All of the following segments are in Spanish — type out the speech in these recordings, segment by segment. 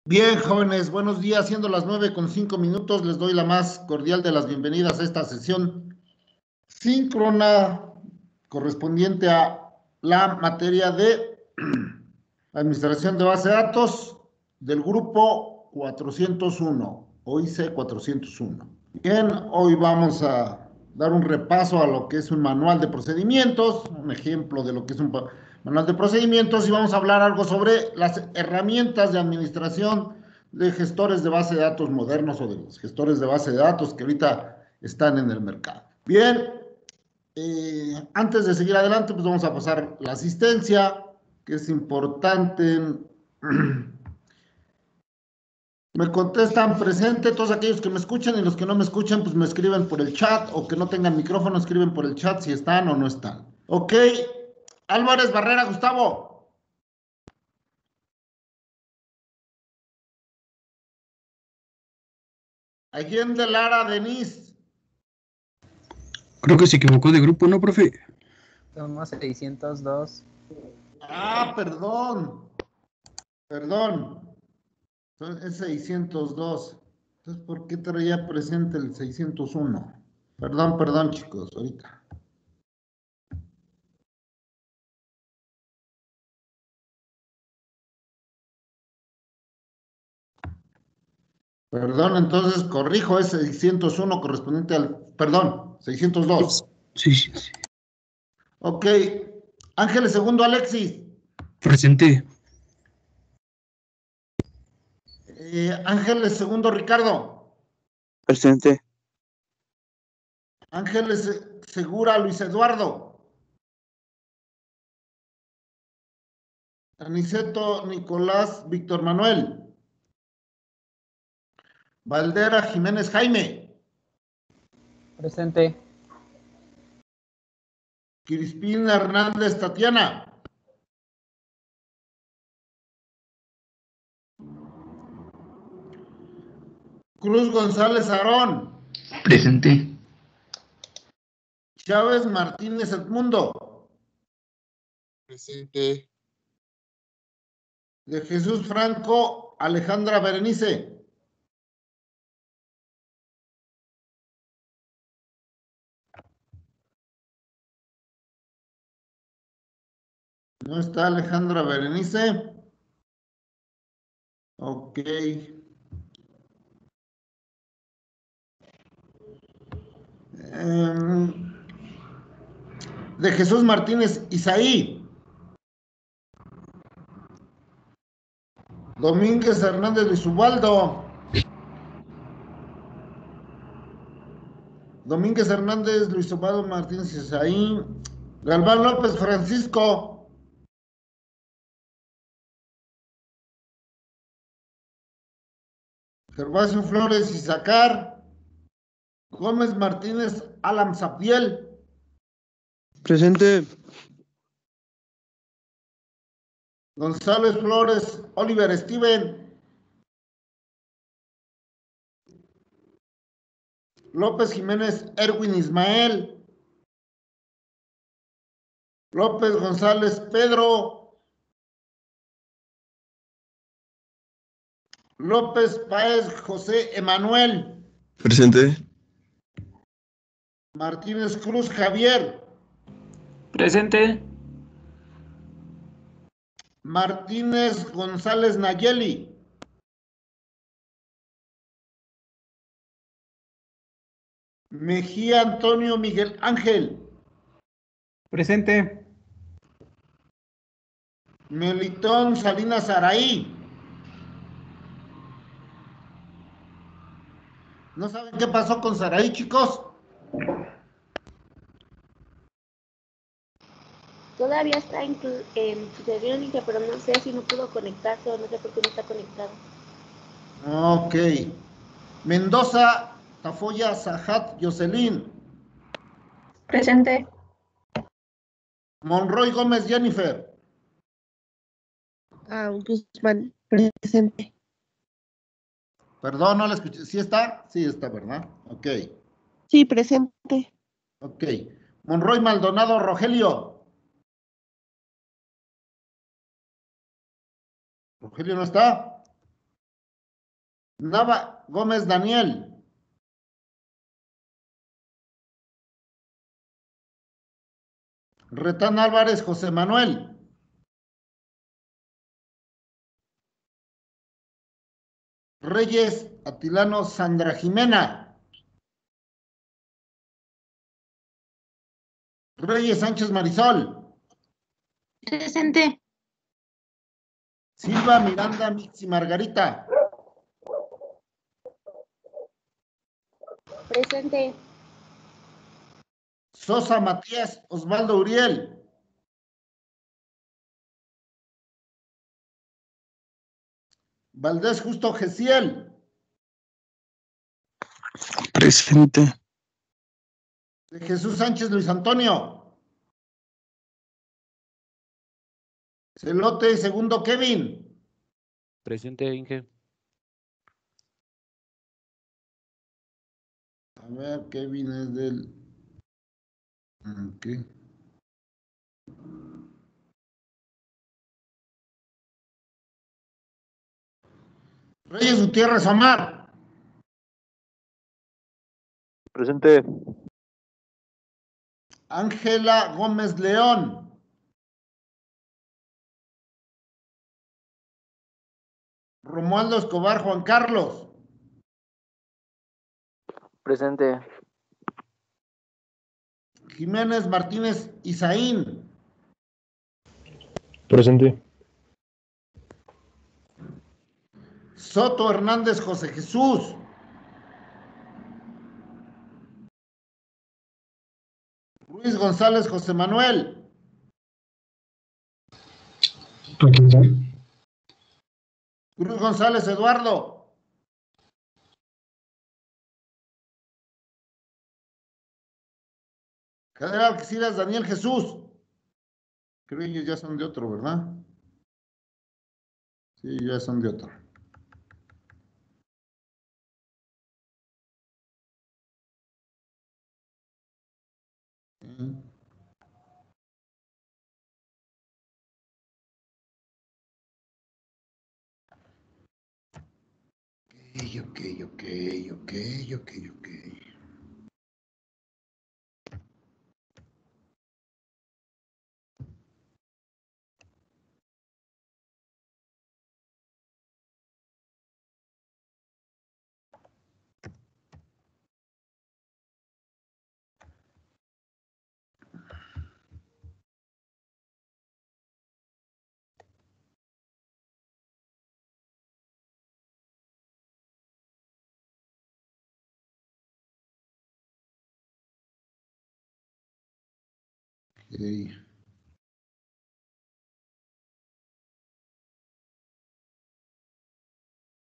Bien, jóvenes, buenos días. Siendo las 9:05, les doy la más cordial de las bienvenidas a esta sesión síncrona correspondiente a la materia de administración de base de datos del grupo 401, OIC 401. Bien, hoy vamos a dar un repaso a lo que es un manual de procedimientos, un ejemplo de lo que es un manual de procedimientos, y vamos a hablar algo sobre las herramientas de administración de gestores de base de datos modernos o de los gestores de base de datos que ahorita están en el mercado. Bien, antes de seguir adelante, pues vamos a pasar la asistencia, que es importante. Me contestan presente todos aquellos que me escuchan, y los que no me escuchan, pues me escriben por el chat, o que no tengan micrófono, escriben por el chat si están o no están. Ok, Álvarez Barrera Gustavo. Allende Lara Denise. Creo que se equivocó de grupo, ¿no, profe? Somos 602. Perdón. Es 602. Entonces, ¿por qué traía presente el 601? Perdón, chicos, ahorita. Perdón, entonces corrijo, es 601 correspondiente al, perdón, 602. Sí. Ok, Ángeles Segundo Alexis. Presente. Ángeles Segundo Ricardo. Presente. Ángeles Segura Luis Eduardo. Aniceto Nicolás Víctor Manuel. Valdera Jiménez Jaime. Presente. Crispina Hernández Tatiana. Cruz González Aarón. Presente. Chávez Martínez Edmundo. Presente. De Jesús Franco Alejandra Berenice. ¿No está Alejandra Berenice? Ok. De Jesús Martínez Isaí. Domínguez Hernández Luis Ubaldo. Domínguez Hernández Luis Ubaldo Martínez Isaí. Galván López Francisco. Gervasio Flores Isacar. Gómez Martínez Alam Zapiel. Presente. González Flores Oliver Steven. López Jiménez Erwin Ismael. López González Pedro. López Páez José Emanuel. Presente. Martínez Cruz Javier. Presente. Martínez González Nayeli. Mejía Antonio Miguel Ángel. Presente. Melitón Salinas Araí. ¿No saben qué pasó con Saraí, chicos? Todavía está en Fidelónica, pero no sé si no pudo conectarse o no sé por qué no está conectado. Ok. Mendoza Tafoya Sajat Jocelyn. Presente. Monroy Gómez Jennifer. Guzmán, presente. Perdón, no la escuché. ¿Sí está? Sí está, ¿verdad? Ok. Sí, presente. Ok. Monroy Maldonado Rogelio. ¿Rogelio no está? Nava Gómez Daniel. Retán Álvarez José Manuel. Reyes Atilano Sandra Jimena. Reyes Sánchez Marisol. Presente. Silva Miranda Mixi Margarita. Presente. Sosa Matías Osvaldo Uriel. Valdés Justo Gesiel. Presente. De Jesús Sánchez Luis Antonio. Celote segundo Kevin. Presente, Inge. A ver, Kevin es del... Ok. Reyes Gutiérrez Omar. Presente. Ángela Gómez León. Romualdo Escobar Juan Carlos. Presente. Jiménez Martínez Isaín. Presente. Soto Hernández José Jesús. Luis González José Manuel. Cruz González Eduardo. Cadera Algeciras Daniel Jesús. Creo que ellos ya son de otro, ¿verdad? Sí, ya son de otro. Ok.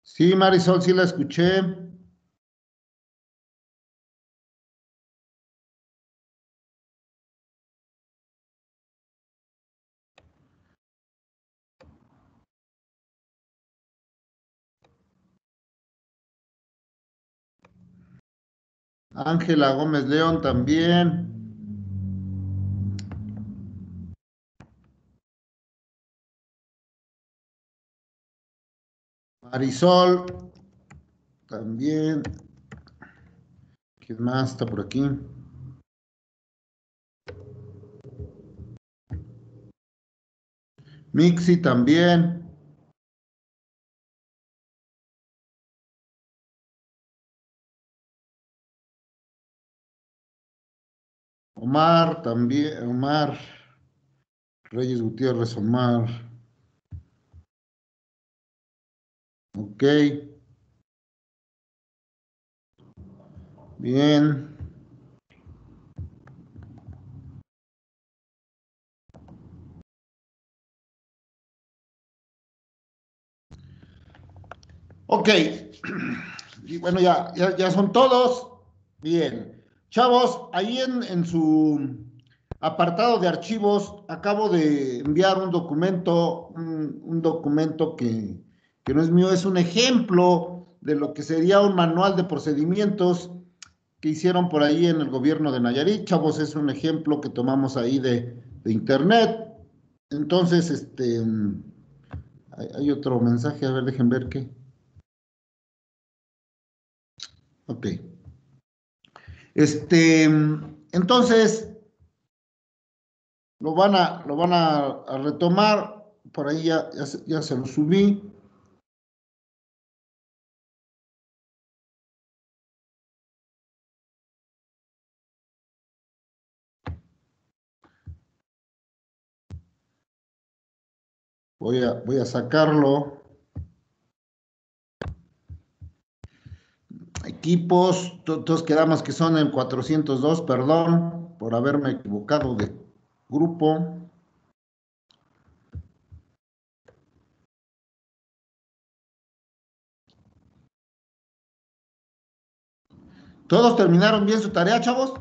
Sí, Marisol, sí la escuché. Ángela Gómez León también. Marisol también. ¿Quién más está por aquí? Mixi también. Omar también. Omar. Reyes Gutiérrez Omar. Ok. Bien. Ok. Y bueno, ya son todos. Bien. Chavos, ahí en su apartado de archivos acabo de enviar un documento, un documento que no es mío, es un ejemplo de lo que sería un manual de procedimientos que hicieron por ahí en el gobierno de Nayarit. Chavos, es un ejemplo que tomamos ahí de internet. Entonces, hay otro mensaje, a ver, dejen ver qué. Ok. Entonces, lo van a retomar. Por ahí ya se lo subí. Voy a sacarlo. Equipos, todos quedamos que son en 402, perdón por haberme equivocado de grupo. ¿Todos terminaron bien su tarea, chavos?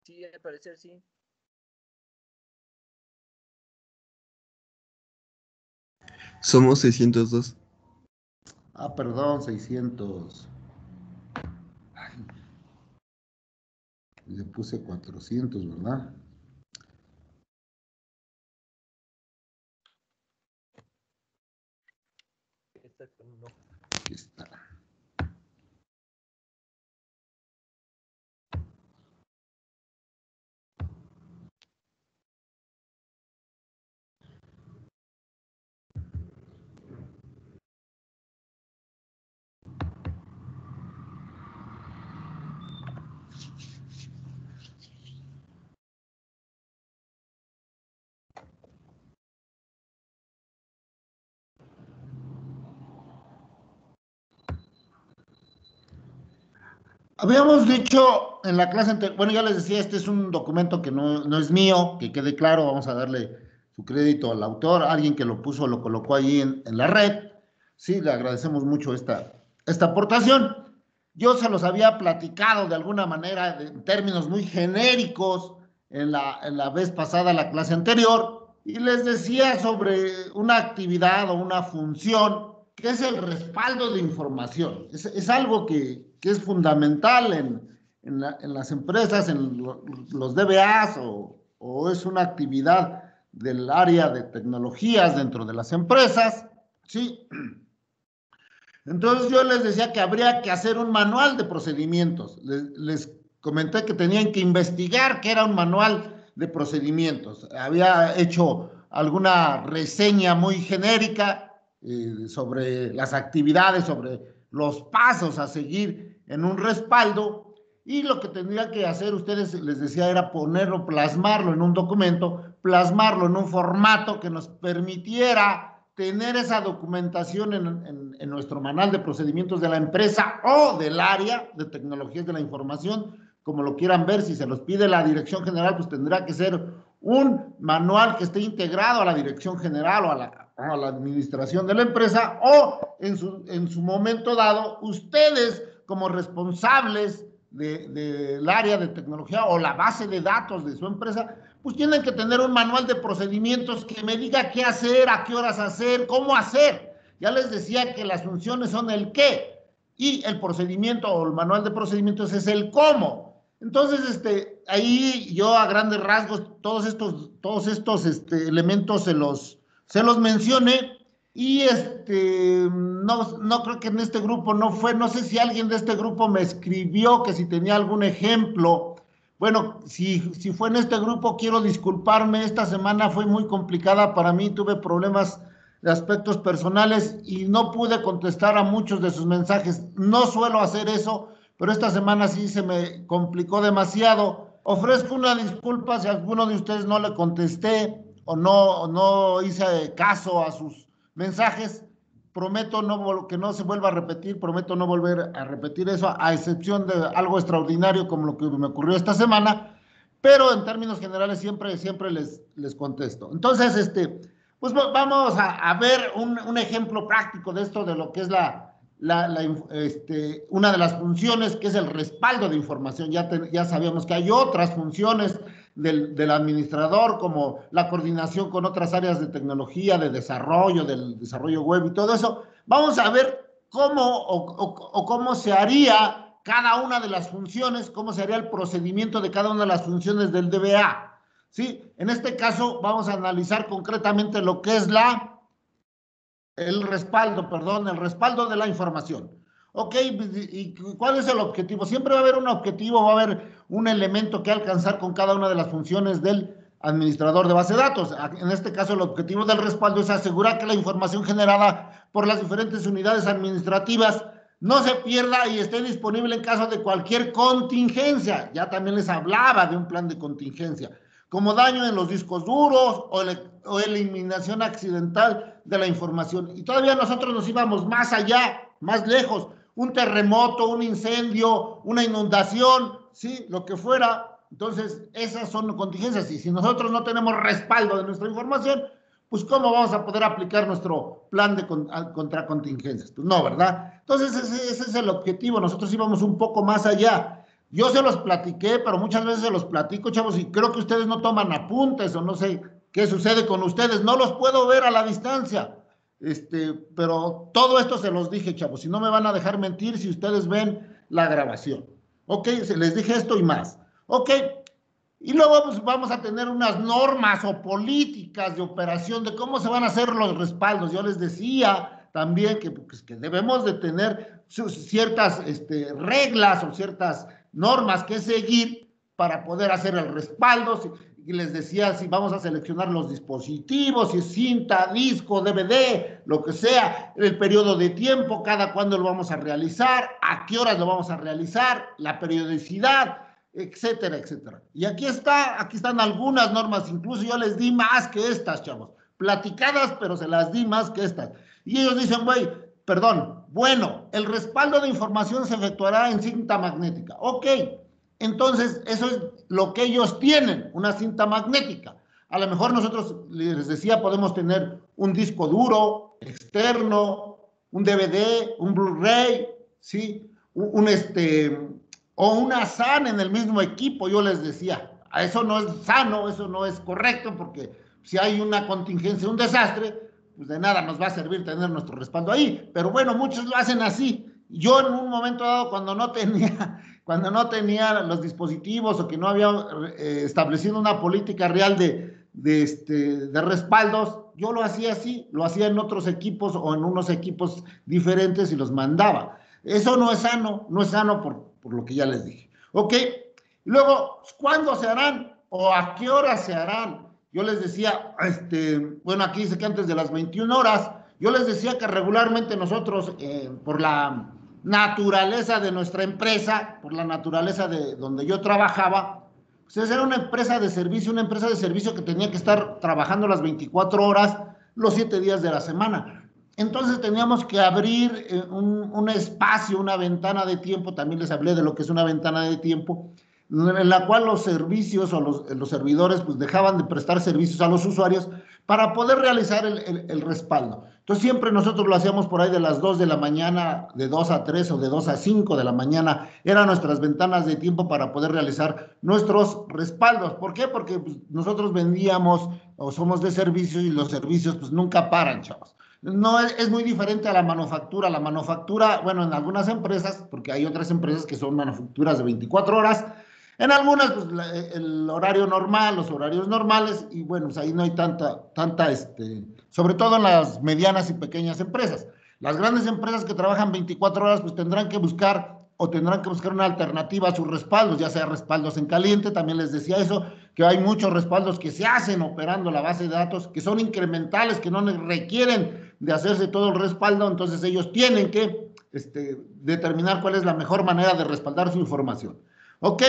Sí, al parecer sí. Somos 602. Ah, perdón, 600. Ay, le puse 400, ¿verdad? Aquí está. Habíamos dicho en la clase anterior, bueno, ya les decía, este es un documento que no es mío, que quede claro, vamos a darle su crédito al autor, alguien que lo puso, lo colocó ahí en la red. Sí, le agradecemos mucho esta aportación. Yo se los había platicado de alguna manera en términos muy genéricos en la vez pasada, la clase anterior, y les decía sobre una actividad o una función que es el respaldo de información. Es algo que es fundamental en las empresas, en los DBAs, o es una actividad del área de tecnologías dentro de las empresas, ¿sí? Entonces yo les decía que habría que hacer un manual de procedimientos. Les comenté que tenían que investigar qué era un manual de procedimientos. Había hecho alguna reseña muy genérica sobre las actividades, sobre los pasos a seguir en un respaldo, y lo que tendría que hacer ustedes, les decía, era ponerlo, plasmarlo en un documento, plasmarlo en un formato que nos permitiera tener esa documentación en nuestro manual de procedimientos de la empresa o del área de tecnologías de la información, como lo quieran ver. Si se los pide la dirección general, pues tendrá que ser un manual que esté integrado a la dirección general o a la administración de la empresa, o en su momento dado, ustedes como responsables del área de tecnología o la base de datos de su empresa, pues tienen que tener un manual de procedimientos que me diga qué hacer, a qué horas hacer, cómo hacer. Ya les decía que las funciones son el qué, y el procedimiento o el manual de procedimientos es el cómo. Entonces, ahí yo a grandes rasgos todos estos elementos se los mencioné, y no creo que en este grupo no sé si alguien de este grupo me escribió que si tenía algún ejemplo. Bueno, si fue en este grupo, quiero disculparme. Esta semana fue muy complicada para mí, tuve problemas de aspectos personales y no pude contestar a muchos de sus mensajes. No suelo hacer eso, pero esta semana sí se me complicó demasiado. Ofrezco una disculpa si a alguno de ustedes no le contesté o no hice caso a sus mensajes. Prometo que no se vuelva a repetir, prometo no volver a repetir eso, a excepción de algo extraordinario como lo que me ocurrió esta semana, pero en términos generales siempre les contesto. Entonces, pues vamos a ver un ejemplo práctico de esto, de lo que es una de las funciones, que es el respaldo de información. Ya sabíamos que hay otras funciones del administrador, como la coordinación con otras áreas de tecnología, del desarrollo web y todo eso. Vamos a ver cómo se haría cada una de las funciones, cómo se haría el procedimiento de cada una de las funciones del DBA. ¿sí? En este caso vamos a analizar concretamente lo que es el respaldo de la información. Ok, ¿y cuál es el objetivo? Siempre va a haber un objetivo, va a haber un elemento que alcanzar con cada una de las funciones del administrador de base de datos. En este caso, el objetivo del respaldo es asegurar que la información generada por las diferentes unidades administrativas no se pierda y esté disponible en caso de cualquier contingencia. Ya también les hablaba de un plan de contingencia, como daño en los discos duros o eliminación accidental de la información. Y todavía nosotros nos íbamos más allá, más lejos, un terremoto, un incendio, una inundación, ¿sí? Lo que fuera. Entonces, esas son contingencias. Y si nosotros no tenemos respaldo de nuestra información, pues ¿cómo vamos a poder aplicar nuestro plan de contra contingencias? Pues no, ¿verdad? Entonces, ese es el objetivo. Nosotros íbamos un poco más allá. Yo se los platiqué, pero muchas veces se los platico, chavos, y creo que ustedes no toman apuntes o no sé qué sucede con ustedes. No los puedo ver a la distancia. Pero todo esto se los dije, chavos, y no me van a dejar mentir si ustedes ven la grabación. Ok, les dije esto y más. Ok, y luego pues, vamos a tener unas normas o políticas de operación de cómo se van a hacer los respaldos. Yo les decía también que, pues, que debemos de tener ciertas reglas o ciertas normas que seguir para poder hacer el respaldo. Y les decía si vamos a seleccionar los dispositivos, si es cinta, disco, DVD, lo que sea, el periodo de tiempo, cada cuándo lo vamos a realizar, a qué horas lo vamos a realizar, la periodicidad, etcétera, etcétera. Y aquí están algunas normas, incluso yo les di más que estas, chavos, platicadas, pero se las di más que estas. Y ellos dicen, bueno, el respaldo de información se efectuará en cinta magnética. Ok, entonces eso es lo que ellos tienen, una cinta magnética. A lo mejor nosotros, les decía, podemos tener un disco duro externo, un DVD, un Blu-ray, ¿sí? O una SAN en el mismo equipo, yo les decía. Eso no es sano, eso no es correcto, porque si hay una contingencia, un desastre, pues de nada nos va a servir tener nuestro respaldo ahí. Pero bueno, muchos lo hacen así. Yo en un momento dado, cuando no tenía los dispositivos o que no había establecido una política real de respaldos, yo lo hacía así, lo hacía en otros equipos o en unos equipos diferentes y los mandaba. Eso no es sano, por lo que ya les dije. Ok, luego, ¿cuándo se harán o a qué horas se harán? Yo les decía, bueno, aquí dice que antes de las 21 horas, yo les decía que regularmente nosotros, por la naturaleza de nuestra empresa, por la naturaleza de donde yo trabajaba, pues era una empresa de servicio que tenía que estar trabajando las 24 horas, los 7 días de la semana. Entonces teníamos que abrir un espacio, una ventana de tiempo, también les hablé de lo que es una ventana de tiempo, en la cual los servicios o los servidores pues dejaban de prestar servicios a los usuarios para poder realizar el respaldo. Entonces siempre nosotros lo hacíamos por ahí de las 2 de la mañana, de 2 a 3 o de 2 a 5 de la mañana, eran nuestras ventanas de tiempo para poder realizar nuestros respaldos. ¿Por qué? Porque pues, nosotros vendíamos o somos de servicios y los servicios pues nunca paran, chavos. No es muy diferente a la manufactura. La manufactura, bueno, en algunas empresas, porque hay otras empresas que son manufacturas de 24 horas, en algunas, pues, el horario normal, los horarios normales, y bueno, pues ahí no hay tanta, sobre todo en las medianas y pequeñas empresas. Las grandes empresas que trabajan 24 horas, pues tendrán que buscar una alternativa a sus respaldos, ya sea respaldos en caliente, también les decía eso, que hay muchos respaldos que se hacen operando la base de datos, que son incrementales, que no requieren de hacerse todo el respaldo, entonces ellos tienen que determinar cuál es la mejor manera de respaldar su información. Ok,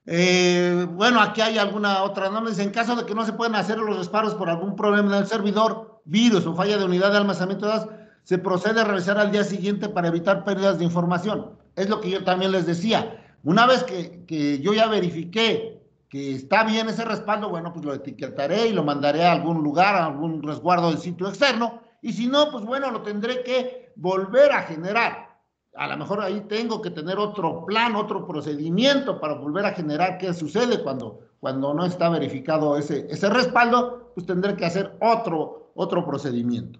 bueno, aquí hay alguna otra norma. Dice, en caso de que no se puedan hacer los respaldos por algún problema del servidor, virus o falla de unidad de almacenamiento de datos, se procede a realizar al día siguiente para evitar pérdidas de información. Es lo que yo también les decía. Una vez que yo ya verifiqué que está bien ese respaldo, bueno, pues lo etiquetaré y lo mandaré a algún lugar, a algún resguardo del sitio externo, y si no, pues bueno, lo tendré que volver a generar. A lo mejor ahí tengo que tener otro plan, otro procedimiento para volver a generar qué sucede cuando no está verificado ese respaldo, pues tendré que hacer otro procedimiento.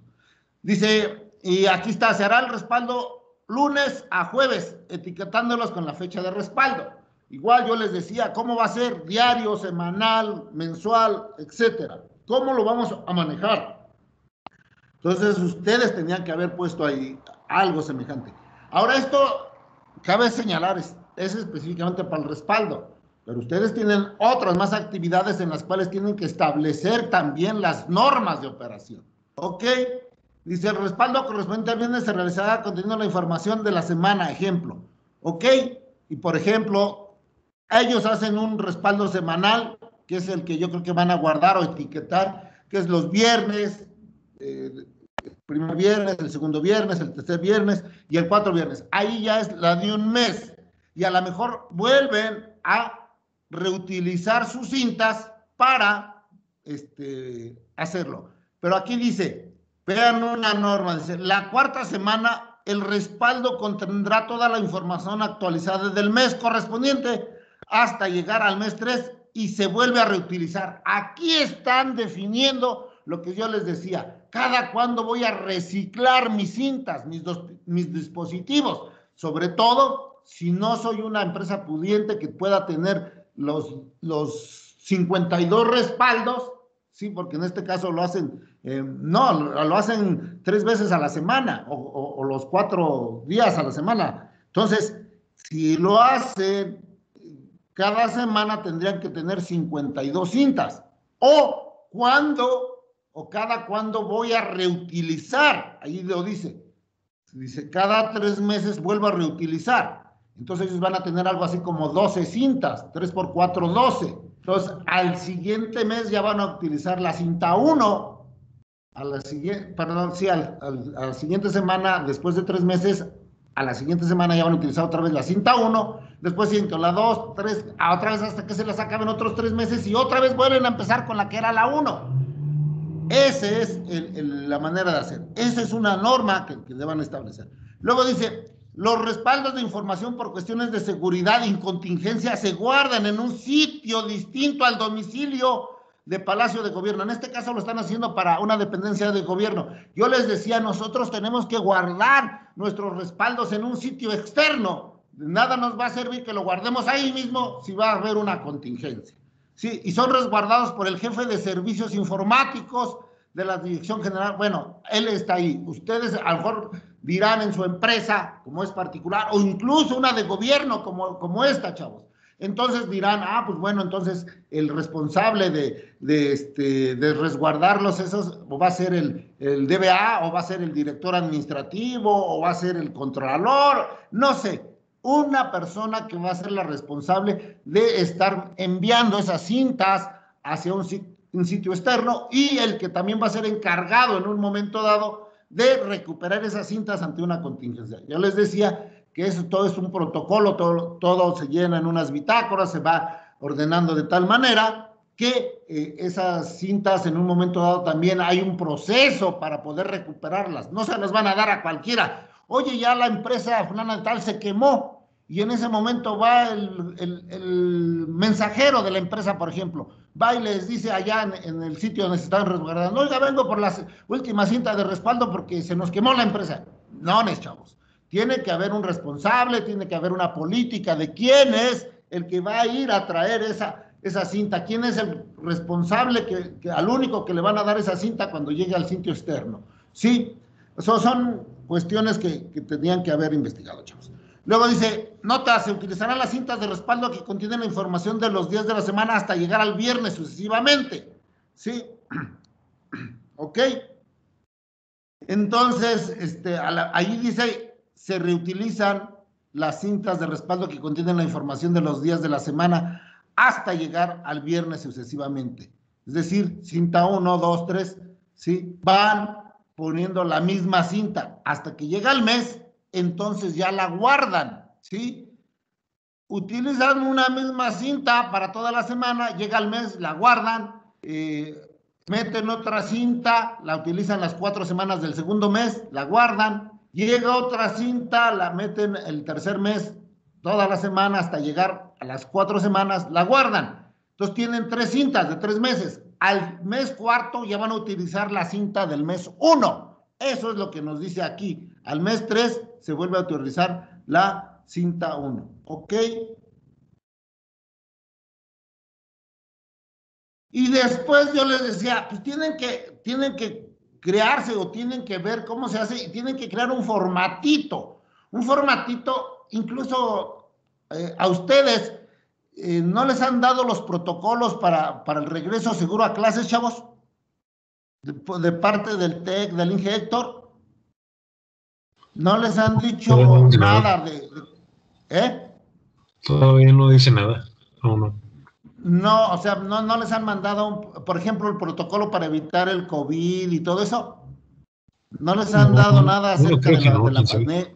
Dice, y aquí está, se hará el respaldo lunes a jueves, etiquetándolos con la fecha de respaldo. Igual yo les decía, ¿cómo va a ser? Diario, semanal, mensual, etcétera. ¿Cómo lo vamos a manejar? Entonces, ustedes tenían que haber puesto ahí algo semejante. Ahora, esto, cabe señalar, es específicamente para el respaldo, pero ustedes tienen otras más actividades en las cuales tienen que establecer también las normas de operación. ¿Ok? Dice, el respaldo correspondiente al viernes se realizará conteniendo la información de la semana, ejemplo. ¿Ok? Y, por ejemplo, ellos hacen un respaldo semanal, que es el que yo creo que van a guardar o etiquetar, que es los viernes, el primer viernes, el segundo viernes, el tercer viernes y el cuarto viernes. Ahí ya es la de un mes. Y a lo mejor vuelven a reutilizar sus cintas para hacerlo. Pero aquí dice, vean una norma, dice, la cuarta semana el respaldo contendrá toda la información actualizada del mes correspondiente hasta llegar al mes 3 y se vuelve a reutilizar. Aquí están definiendo lo que yo les decía, cada cuándo voy a reciclar mis cintas, mis dispositivos, sobre todo si no soy una empresa pudiente que pueda tener los 52 respaldos, sí, porque en este caso lo hacen, no, lo hacen 3 veces a la semana o los 4 días a la semana. Entonces, si lo hacen cada semana tendrían que tener 52 cintas. O cada cuándo voy a reutilizar. Ahí lo dice. Dice, cada 3 meses vuelvo a reutilizar. Entonces ellos van a tener algo así como 12 cintas. 3 por 4, 12. Entonces, al siguiente mes ya van a utilizar la cinta 1. A la siguiente semana, después de 3 meses, a la siguiente semana ya van a utilizar otra vez la cinta 1, después siguen con la 2, 3, otra vez hasta que se las acaben otros 3 meses y otra vez vuelven a empezar con la que era la 1. Esa es la manera de hacer. Esa es una norma que deban establecer. Luego dice, los respaldos de información por cuestiones de seguridad y contingencia se guardan en un sitio distinto al domicilio de Palacio de Gobierno. En este caso lo están haciendo para una dependencia de gobierno. Yo les decía, nosotros tenemos que guardar nuestros respaldos en un sitio externo. Nada nos va a servir que lo guardemos ahí mismo si va a haber una contingencia. Sí, y son resguardados por el jefe de servicios informáticos de la Dirección General. Bueno, él está ahí. Ustedes a lo mejor dirán en su empresa, como es particular, o incluso una de gobierno como esta, chavos. Entonces dirán, pues bueno, entonces el responsable de resguardarlos esos, o va a ser el DBA, o va a ser el director administrativo, o va a ser el controlador, no sé. Una persona que va a ser la responsable de estar enviando esas cintas hacia un sitio externo y el que también va a ser encargado en un momento dado de recuperar esas cintas ante una contingencia. Yo les decía que eso todo es un protocolo, todo se llena en unas bitácoras, se va ordenando de tal manera que esas cintas en un momento dado también hay un proceso para poder recuperarlas. No se las van a dar a cualquiera. Oye, ya la empresa fulana tal se quemó y en ese momento va el mensajero de la empresa, por ejemplo, va y les dice allá en el sitio donde se están resguardando, oiga, vengo por las últimas cintas de respaldo porque se nos quemó la empresa. No, chavos. Tiene que haber un responsable, tiene que haber una política de quién es el que va a ir a traer esa cinta, quién es el responsable que al único que le van a dar esa cinta cuando llegue al sitio externo. Sí, son cuestiones que tenían que haber investigado, chavos. Luego dice, nota, se utilizarán las cintas de respaldo que contienen la información de los días de la semana hasta llegar al viernes sucesivamente. ¿Sí? ¿Ok? Entonces, ahí dice, se reutilizan las cintas de respaldo que contienen la información de los días de la semana hasta llegar al viernes sucesivamente. Es decir, cinta 1, 2, 3, ¿sí? Van poniendo la misma cinta hasta que llega el mes, entonces ya la guardan, ¿sí? Utilizan una misma cinta para toda la semana, llega el mes, la guardan, meten otra cinta, la utilizan las 4 semanas del segundo mes, la guardan, llega otra cinta, la meten el tercer mes, toda la semana hasta llegar a las 4 semanas, la guardan. Entonces tienen 3 cintas de 3 meses. Al mes cuarto ya van a utilizar la cinta del mes 1. Eso es lo que nos dice aquí. Al mes 3 se vuelve a utilizar la cinta 1. ¿Ok? Y después yo les decía, pues tienen que crearse o tienen que ver cómo se hace y tienen que crear un formatito, incluso a ustedes no les han dado los protocolos para el regreso seguro a clases, chavos, de parte del TEC, del Inge Héctor. No les han dicho nada ¿eh? Todavía no dice nada. No. No, o sea, no les han mandado, por ejemplo, el protocolo para evitar el COVID y todo eso. No les han dado nada acerca de la pandemia.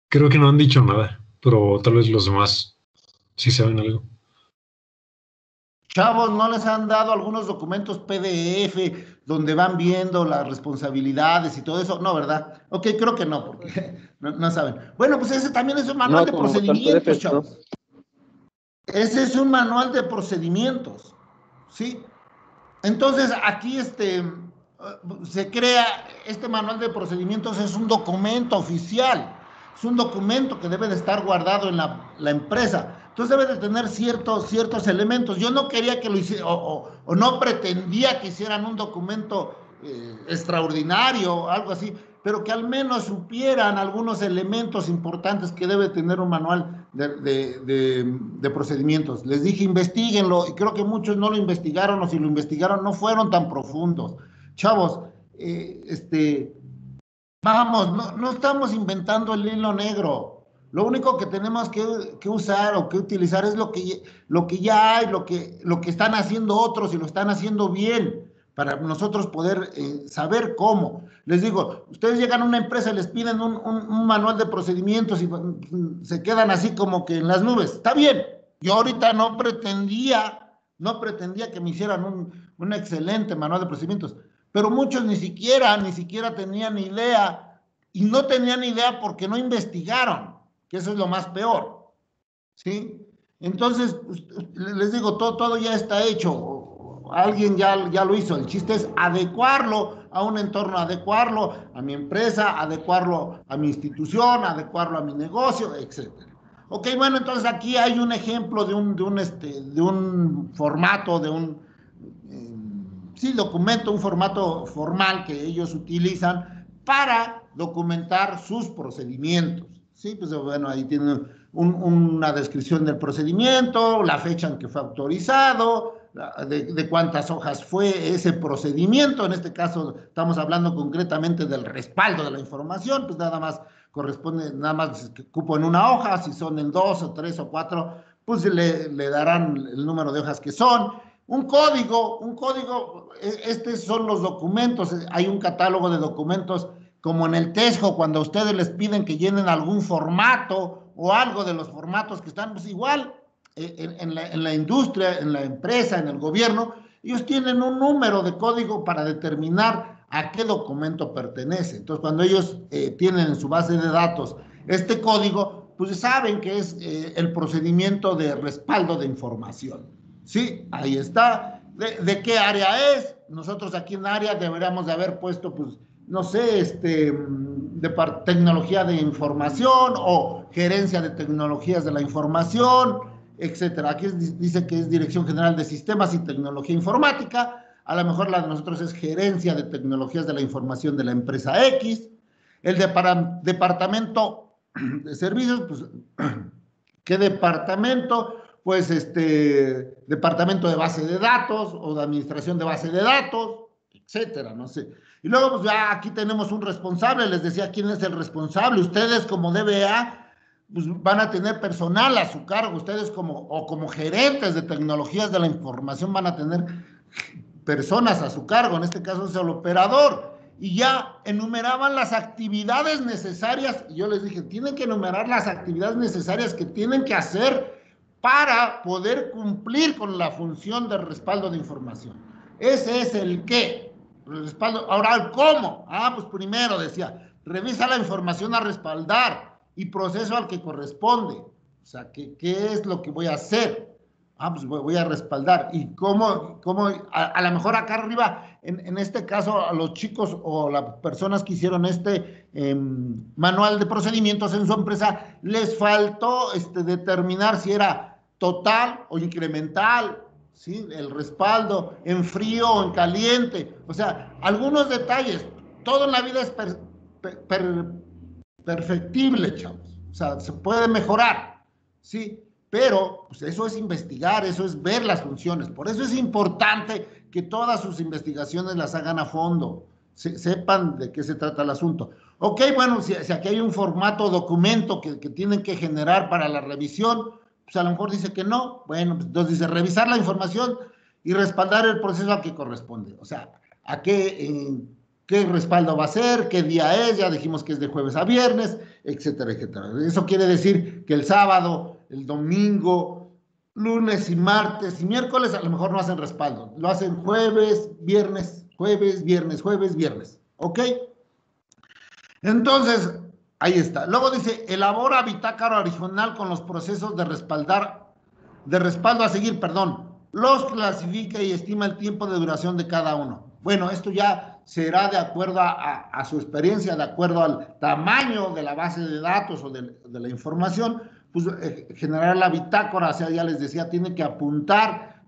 Creo que no han dicho nada, pero tal vez los demás sí saben algo. Chavos, ¿no les han dado algunos documentos PDF donde van viendo las responsabilidades y todo eso? No, ¿verdad? Ok, creo que no, porque no saben. Bueno, pues ese también es un manual de procedimientos, chavos. Ese es un manual de procedimientos, ¿sí? Entonces, aquí se crea, este manual de procedimientos es un documento oficial, es un documento que debe de estar guardado en la empresa. Entonces debe de tener ciertos elementos. Yo no quería que lo hicieran, o no pretendía que hicieran un documento extraordinario, algo así, pero que al menos supieran algunos elementos importantes que debe tener un manual de procedimientos. Les dije, investíguenlo, y creo que muchos no lo investigaron, o si lo investigaron no fueron tan profundos. Chavos, vamos, no estamos inventando el hilo negro. Lo único que tenemos que usar o que utilizar es lo que ya hay, lo que están haciendo otros y lo están haciendo bien, para nosotros poder saber cómo. Les digo, ustedes llegan a una empresa y les piden un manual de procedimientos y se quedan así como que en las nubes. Está bien, yo ahorita no pretendía que me hicieran un excelente manual de procedimientos, pero muchos ni siquiera tenían idea, y no tenían idea porque no investigaron, que eso es lo más peor, ¿sí? Entonces, les digo, todo ya está hecho, alguien ya lo hizo, el chiste es adecuarlo a un entorno, adecuarlo a mi empresa, adecuarlo a mi institución, adecuarlo a mi negocio, etc. Ok, bueno, entonces aquí hay un ejemplo de un formato, documento, un formato formal que ellos utilizan para documentar sus procedimientos. Sí, pues bueno, ahí tienen una descripción del procedimiento, la fecha en que fue autorizado, de cuántas hojas fue ese procedimiento. En este caso estamos hablando concretamente del respaldo de la información, pues nada más corresponde, nada más que cupo en una hoja, si son en 2 o 3 o 4, pues le darán el número de hojas que son. Un código, estos son los documentos, hay un catálogo de documentos como en el TESJO, cuando a ustedes les piden que llenen algún formato o algo de los formatos que están, pues igual, en la industria, en la empresa, en el gobierno, ellos tienen un número de código para determinar a qué documento pertenece. Entonces, cuando ellos tienen en su base de datos este código, pues saben que es el procedimiento de respaldo de información. Sí, ahí está. ¿De qué área es? Nosotros aquí en área deberíamos de haber puesto, pues, no sé, tecnología de información o gerencia de tecnologías de la información, etcétera. Aquí dice que es Dirección General de Sistemas y Tecnología Informática. A lo mejor la de nosotros es Gerencia de Tecnologías de la Información de la empresa X. El departamento de servicios, pues, ¿qué departamento? Pues departamento de base de datos o de administración de base de datos, etcétera, no sé. Y luego, pues ya aquí tenemos un responsable, les decía quién es el responsable. Ustedes como DBA, pues van a tener personal a su cargo, ustedes como gerentes de tecnologías de la información van a tener personas a su cargo, en este caso es el operador, y ya enumeraban las actividades necesarias, y yo les dije, tienen que enumerar las actividades necesarias que tienen que hacer para poder cumplir con la función de respaldo de información. Ese es el qué. Respaldo. Ahora, ¿el cómo? Pues primero decía, revisa la información a respaldar y proceso al que corresponde. O sea, ¿qué es lo que voy a hacer? Pues voy a respaldar. ¿Y cómo? A lo mejor acá arriba, en este caso, a los chicos o las personas que hicieron manual de procedimientos en su empresa, les faltó determinar si era total o incremental, ¿sí? El respaldo en frío o en caliente, o sea, algunos detalles. Todo en la vida es perfectible, chavos, o sea, se puede mejorar, ¿sí? Pero pues eso es investigar, eso es ver las funciones. Por eso es importante que todas sus investigaciones las hagan a fondo, sepan de qué se trata el asunto. Ok, bueno, si aquí hay un formato documento que tienen que generar para la revisión, pues a lo mejor dice que no. Bueno, pues entonces dice revisar la información y respaldar el proceso a que corresponde. O sea, a qué respaldo va a ser, qué día es, ya dijimos que es de jueves a viernes, etcétera, etcétera. Eso quiere decir que el sábado, el domingo, lunes y martes y miércoles a lo mejor no hacen respaldo. Lo hacen jueves, viernes, jueves, viernes, jueves, viernes. ¿Ok? Entonces, ahí está. Luego dice, elabora bitácora original con los procesos de respaldo a seguir, los clasifica y estima el tiempo de duración de cada uno. Bueno, esto ya será de acuerdo a su experiencia, de acuerdo al tamaño de la base de datos o de la información, pues generar la bitácora, o sea, ya les decía, tiene que apuntar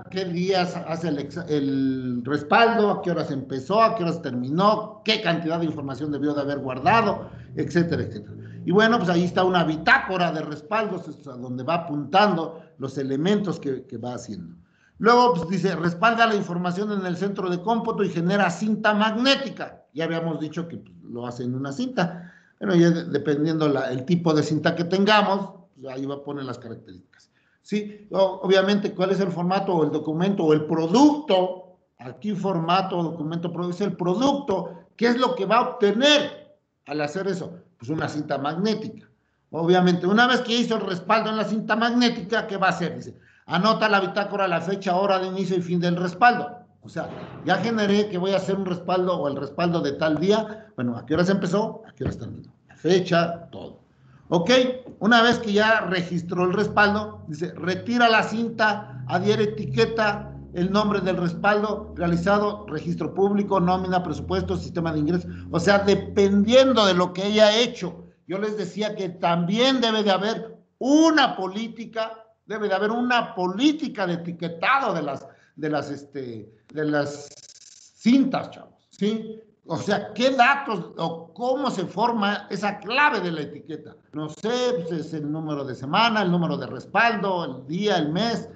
qué días hace el respaldo, a qué horas empezó, a qué horas terminó, qué cantidad de información debió de haber guardado, etcétera, etcétera. Y bueno, pues ahí está una bitácora de respaldos, donde va apuntando los elementos que va haciendo. Luego, pues dice, respalda la información en el centro de cómputo y genera cinta magnética. Ya habíamos dicho que pues, lo hace en una cinta. Bueno, ya dependiendo el tipo de cinta que tengamos, pues ahí va a poner las características. Sí, obviamente, ¿cuál es el formato o el documento o el producto? Aquí formato, documento, es el producto. ¿Qué es lo que va a obtener al hacer eso? Pues una cinta magnética. Obviamente, una vez que hizo el respaldo en la cinta magnética, ¿qué va a hacer? Dice, anota la bitácora, la fecha, hora de inicio y fin del respaldo. O sea, ya generé que voy a hacer un respaldo o el respaldo de tal día. Bueno, ¿a qué horas empezó? ¿A qué horas terminó? La fecha, todo. Ok, una vez que ya registró el respaldo, dice, retira la cinta, adhiere etiqueta, el nombre del respaldo realizado, registro público, nómina, presupuesto, sistema de ingresos. O sea, dependiendo de lo que haya hecho, yo les decía que también debe de haber una política de etiquetado de las cintas, chavos, ¿sí? O sea, ¿qué datos o cómo se forma esa clave de la etiqueta? No sé, pues es el número de semana, el número de respaldo, el día, el mes,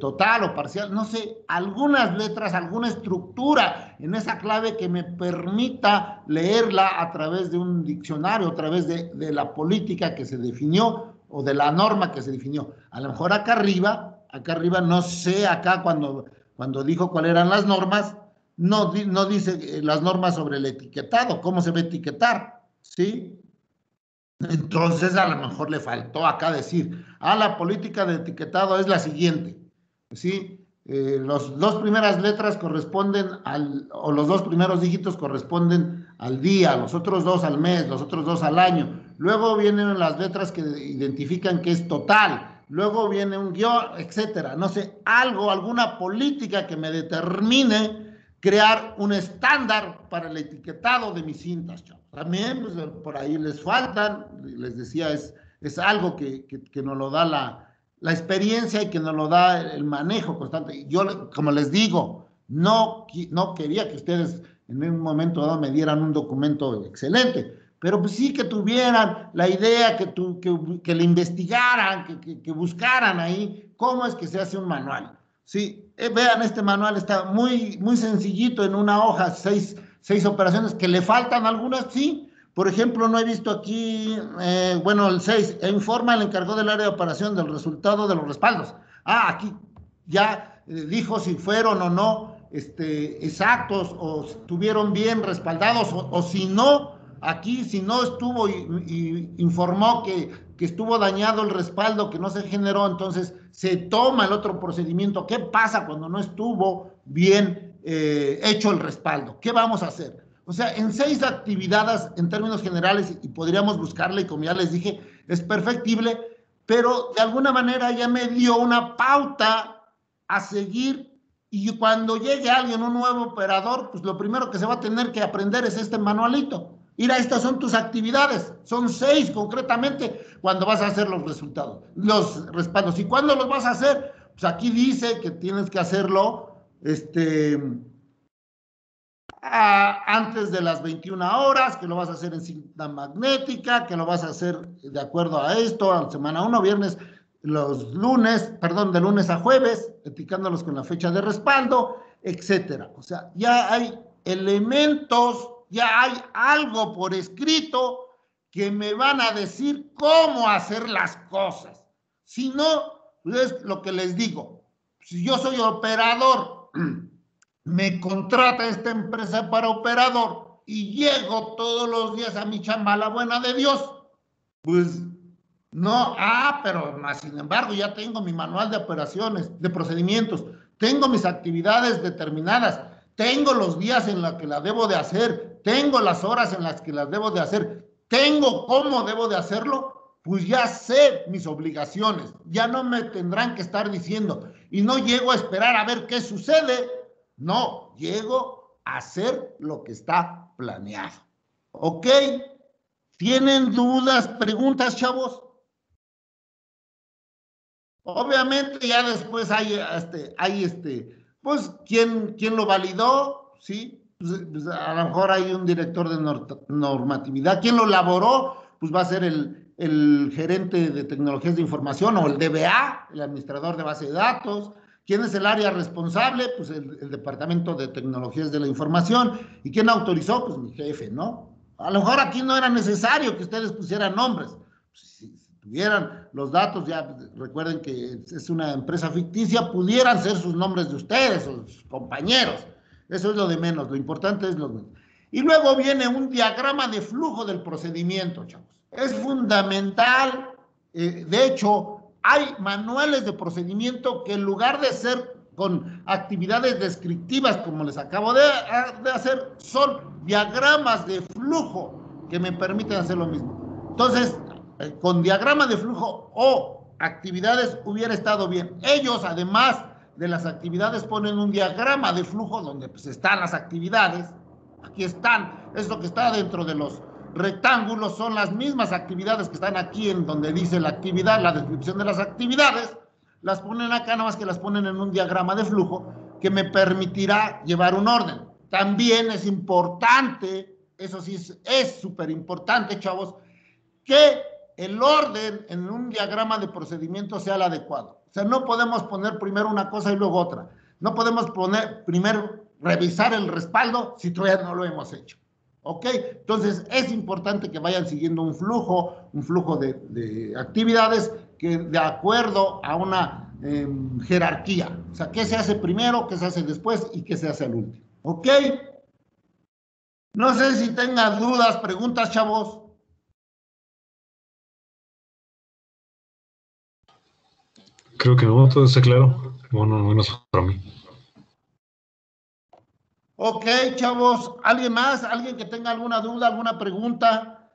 total o parcial, no sé, algunas letras, alguna estructura en esa clave que me permita leerla a través de un diccionario, a través de la política que se definió o de la norma que se definió. A lo mejor acá arriba, no sé, acá cuando dijo cuáles eran las normas, no dice las normas sobre el etiquetado, cómo se va a etiquetar, ¿sí? Entonces a lo mejor le faltó acá decir, la política de etiquetado es la siguiente, ¿sí? Las dos primeras letras corresponden o los dos primeros dígitos corresponden al día, los otros dos al mes, los otros dos al año. Luego vienen las letras que identifican que es total, luego viene un guión, etcétera. No sé, alguna política que me determine crear un estándar para el etiquetado de mis cintas, chavos. También, pues, por ahí les faltan, les decía, es algo que nos lo da la experiencia y que nos lo da el manejo constante. Yo, como les digo, no quería que ustedes en un momento dado me dieran un documento excelente, pero pues sí que tuvieran la idea, que le investigaran, que buscaran ahí cómo es que se hace un manual. Sí, vean, este manual está muy, muy sencillito en una hoja, seis operaciones, que le faltan algunas, sí. Por ejemplo, no he visto aquí, el 6, informa al encargado del área de operación del resultado de los respaldos. Aquí ya dijo si fueron o no exactos o estuvieron bien respaldados o si no, aquí si no estuvo y informó que estuvo dañado el respaldo, que no se generó, entonces se toma el otro procedimiento. ¿Qué pasa cuando no estuvo bien hecho el respaldo? ¿Qué vamos a hacer? O sea, en 6 actividades en términos generales, y podríamos buscarle, y como ya les dije, es perfectible, pero de alguna manera ya me dio una pauta a seguir, y cuando llegue alguien, un nuevo operador, pues lo primero que se va a tener que aprender es este manualito. Mira, estas son tus actividades, son 6 concretamente cuando vas a hacer los resultados, los respaldos. ¿Y cuándo los vas a hacer? Pues aquí dice que tienes que hacerlo, antes de las 21 horas, que lo vas a hacer en cinta magnética, que lo vas a hacer de acuerdo a esto, a la semana 1, viernes, los lunes, perdón, de lunes a jueves, etiquetándolos con la fecha de respaldo, etcétera. O sea, ya hay elementos, ya hay algo por escrito que me van a decir cómo hacer las cosas. Si no, es lo que les digo. Si yo soy operador, me contrata esta empresa para operador y llego todos los días a mi chamba, a la buena de Dios, pues no, pero sin embargo ya tengo mi manual de operaciones, de procedimientos, tengo mis actividades determinadas, tengo los días en los que las debo de hacer, tengo las horas en las que las debo de hacer, tengo cómo debo de hacerlo, pues ya sé mis obligaciones, ya no me tendrán que estar diciendo, y no llego a esperar a ver qué sucede. No, llego a hacer lo que está planeado. ¿Ok? ¿Tienen dudas, preguntas, chavos? Obviamente ya después hay pues, ¿quién lo validó? ¿Sí? Pues a lo mejor hay un director de normatividad. ¿Quién lo elaboró? Pues va a ser el gerente de tecnologías de información o el DBA, el administrador de base de datos. ¿Quién es el área responsable? Pues el Departamento de Tecnologías de la Información. ¿Y quién autorizó? Pues mi jefe, ¿no? A lo mejor aquí no era necesario que ustedes pusieran nombres. Si tuvieran los datos, ya recuerden que es una empresa ficticia, pudieran ser sus nombres de ustedes o sus compañeros. Eso es lo de menos, lo importante es lo menos. Y luego viene un diagrama de flujo del procedimiento, chavos. Es fundamental, de hecho, hay manuales de procedimiento que en lugar de ser con actividades descriptivas, como les acabo de hacer, son diagramas de flujo que me permiten hacer lo mismo. Entonces, con diagrama de flujo o actividades hubiera estado bien. Ellos, además de las actividades, ponen un diagrama de flujo donde pues están las actividades. Aquí están, esto que está dentro de los rectángulos son las mismas actividades que están aquí en donde dice la actividad, la descripción de las actividades, las ponen acá, nada más que las ponen en un diagrama de flujo que me permitirá llevar un orden. También es importante, eso sí es súper importante, chavos, que el orden en un diagrama de procedimiento sea el adecuado. O sea, no podemos poner primero una cosa y luego otra. No podemos poner primero revisar el respaldo si todavía no lo hemos hecho. ¿Ok? Entonces, es importante que vayan siguiendo un flujo de actividades que de acuerdo a una jerarquía. O sea, ¿qué se hace primero, qué se hace después y qué se hace al último? ¿Ok? No sé si tengan dudas, preguntas, chavos. Creo que no, todo está claro. Bueno, menos para mí. Ok, chavos, ¿alguien más? ¿Alguien que tenga alguna duda, alguna pregunta?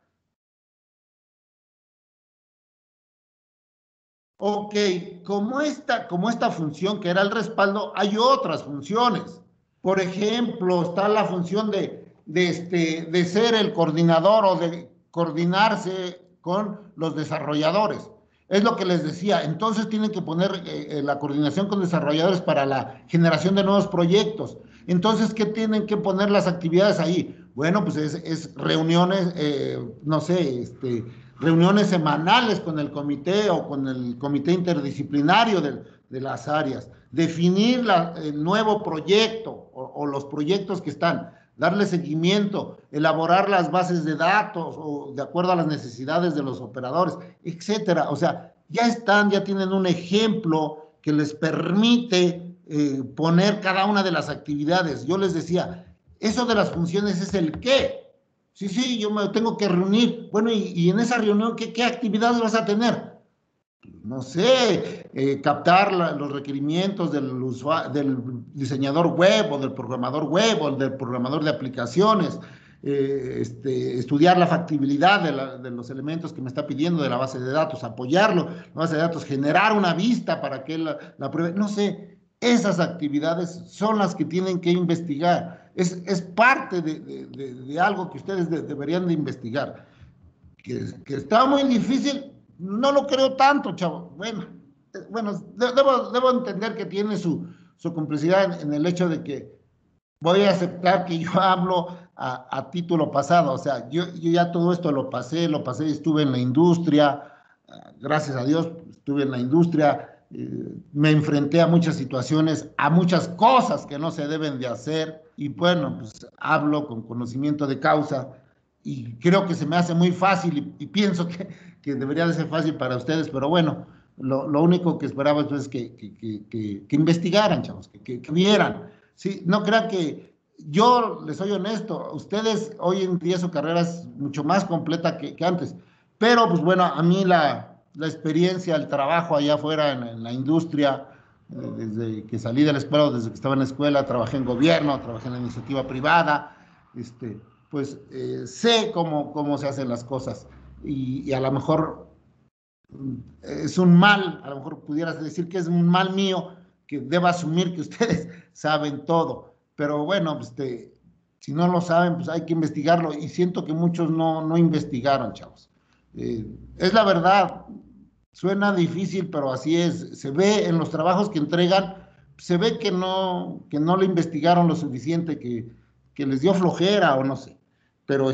Ok, como esta función que era el respaldo, hay otras funciones. Por ejemplo, está la función de ser el coordinador o de coordinarse con los desarrolladores. Es lo que les decía. Entonces tienen que poner la coordinación con desarrolladores para la generación de nuevos proyectos. Entonces, ¿qué tienen que poner las actividades ahí? Bueno, pues es reuniones, no sé, reuniones semanales con el comité o con el comité interdisciplinario de las áreas. Definir el nuevo proyecto o los proyectos que están. Darle seguimiento, elaborar las bases de datos o de acuerdo a las necesidades de los operadores, etcétera. O sea, ya tienen un ejemplo que les permite poner cada una de las actividades. Yo les decía, eso de las funciones es el qué. Sí, yo me tengo que reunir. Bueno, y en esa reunión, ¿qué actividades vas a tener? No sé, captar los requerimientos del diseñador web o del programador web o del programador de aplicaciones, estudiar la factibilidad de los elementos que me está pidiendo de la base de datos, apoyarlo, la base de datos, generar una vista para que la pruebe. No sé, esas actividades son las que tienen que investigar. Es parte de algo que ustedes deberían de investigar. Que está muy difícil. No lo creo tanto, chavo. Bueno, bueno, debo entender que tiene su complicidad en el hecho de que voy a aceptar que yo hablo a título pasado, o sea, yo ya todo esto lo pasé, estuve en la industria, gracias a Dios estuve en la industria, me enfrenté a muchas situaciones, a muchas cosas que no se deben de hacer, y bueno, pues hablo con conocimiento de causa, y creo que se me hace muy fácil, y pienso que debería de ser fácil para ustedes, pero bueno, lo único que esperaba es que investigaran, chavos, que vieran. Sí, no crean que yo les soy honesto, ustedes hoy en día su carrera es mucho más completa que antes, pero pues bueno, a mí la experiencia, el trabajo allá afuera en la industria, desde que salí de la escuela, desde que estaba en la escuela, trabajé en gobierno, trabajé en la iniciativa privada, pues sé cómo se hacen las cosas y a lo mejor es un mal, a lo mejor pudieras decir que es un mal mío, que debo asumir que ustedes saben todo, pero bueno, pues si no lo saben, pues hay que investigarlo, y siento que muchos no investigaron, chavos. Es la verdad, suena difícil, pero así es, se ve en los trabajos que entregan, se ve que no lo investigaron lo suficiente, que les dio flojera o no sé, pero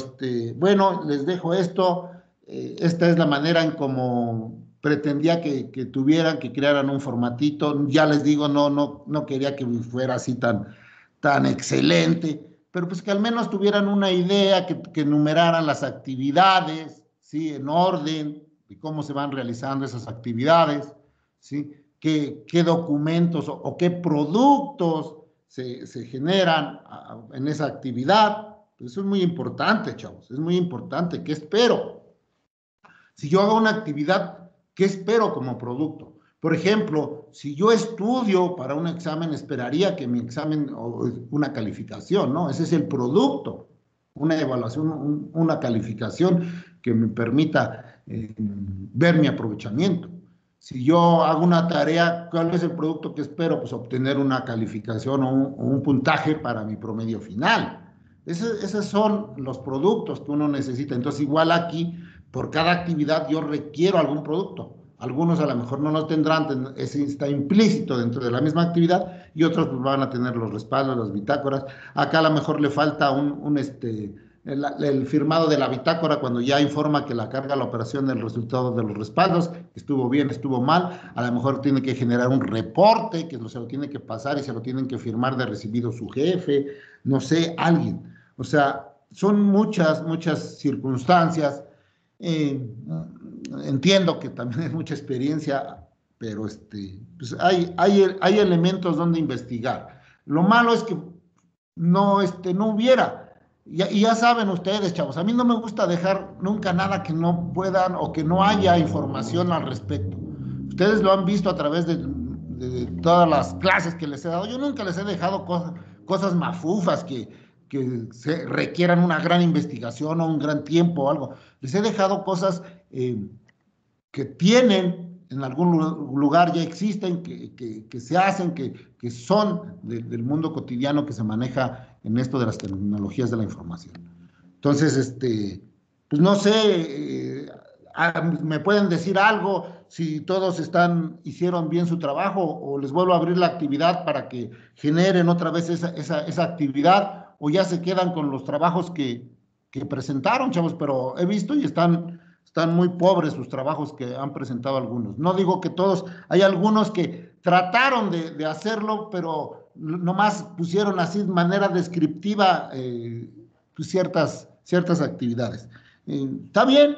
bueno, les dejo esto. Esta es la manera en cómo pretendía que tuvieran, que crearan un formatito. Ya les digo, no quería que fuera así tan excelente, pero pues que al menos tuvieran una idea, que numeraran las actividades, ¿sí? En orden, de cómo se van realizando esas actividades, ¿sí? Qué documentos o qué productos se generan en esa actividad. Pues eso es muy importante, chavos, es muy importante. ¿Qué espero? Si yo hago una actividad, ¿qué espero como producto? Por ejemplo, si yo estudio para un examen, esperaría que mi examen, o una calificación, ¿no? Ese es el producto, una evaluación, una calificación que me permita ver mi aprovechamiento. Si yo hago una tarea, ¿cuál es el producto que espero? Pues obtener una calificación o un puntaje para mi promedio final. Esos son los productos que uno necesita. Entonces, igual aquí, por cada actividad yo requiero algún producto. Algunos a lo mejor no lo tendrán, ese está implícito dentro de la misma actividad, y otros pues van a tener los respaldos, las bitácoras. Acá a lo mejor le falta el firmado de la bitácora cuando ya informa que la carga, la operación del resultado de los respaldos, estuvo bien, estuvo mal. A lo mejor tiene que generar un reporte que se lo tiene que pasar y se lo tienen que firmar de recibido su jefe, no sé, alguien. O sea, son muchas circunstancias. Entiendo que también es mucha experiencia, pero pues hay elementos donde investigar. Lo malo es que no hubiera. Y ya saben ustedes, chavos, a mí no me gusta dejar nunca nada que no puedan o que no haya información al respecto. Ustedes lo han visto a través de todas las clases que les he dado. Yo nunca les he dejado cosas mafufas que se requieran una gran investigación o un gran tiempo o algo. Les he dejado cosas que tienen en algún lugar, ya existen, que se hacen, que son del mundo cotidiano que se maneja en esto de las tecnologías de la información. Entonces, pues no sé, me pueden decir algo si todos hicieron bien su trabajo, o les vuelvo a abrir la actividad para que generen otra vez esa actividad, o ya se quedan con los trabajos que presentaron, chavos, pero he visto y están muy pobres sus trabajos que han presentado algunos. No digo que todos, hay algunos que trataron de hacerlo, pero nomás pusieron así de manera descriptiva pues ciertas actividades. Está bien,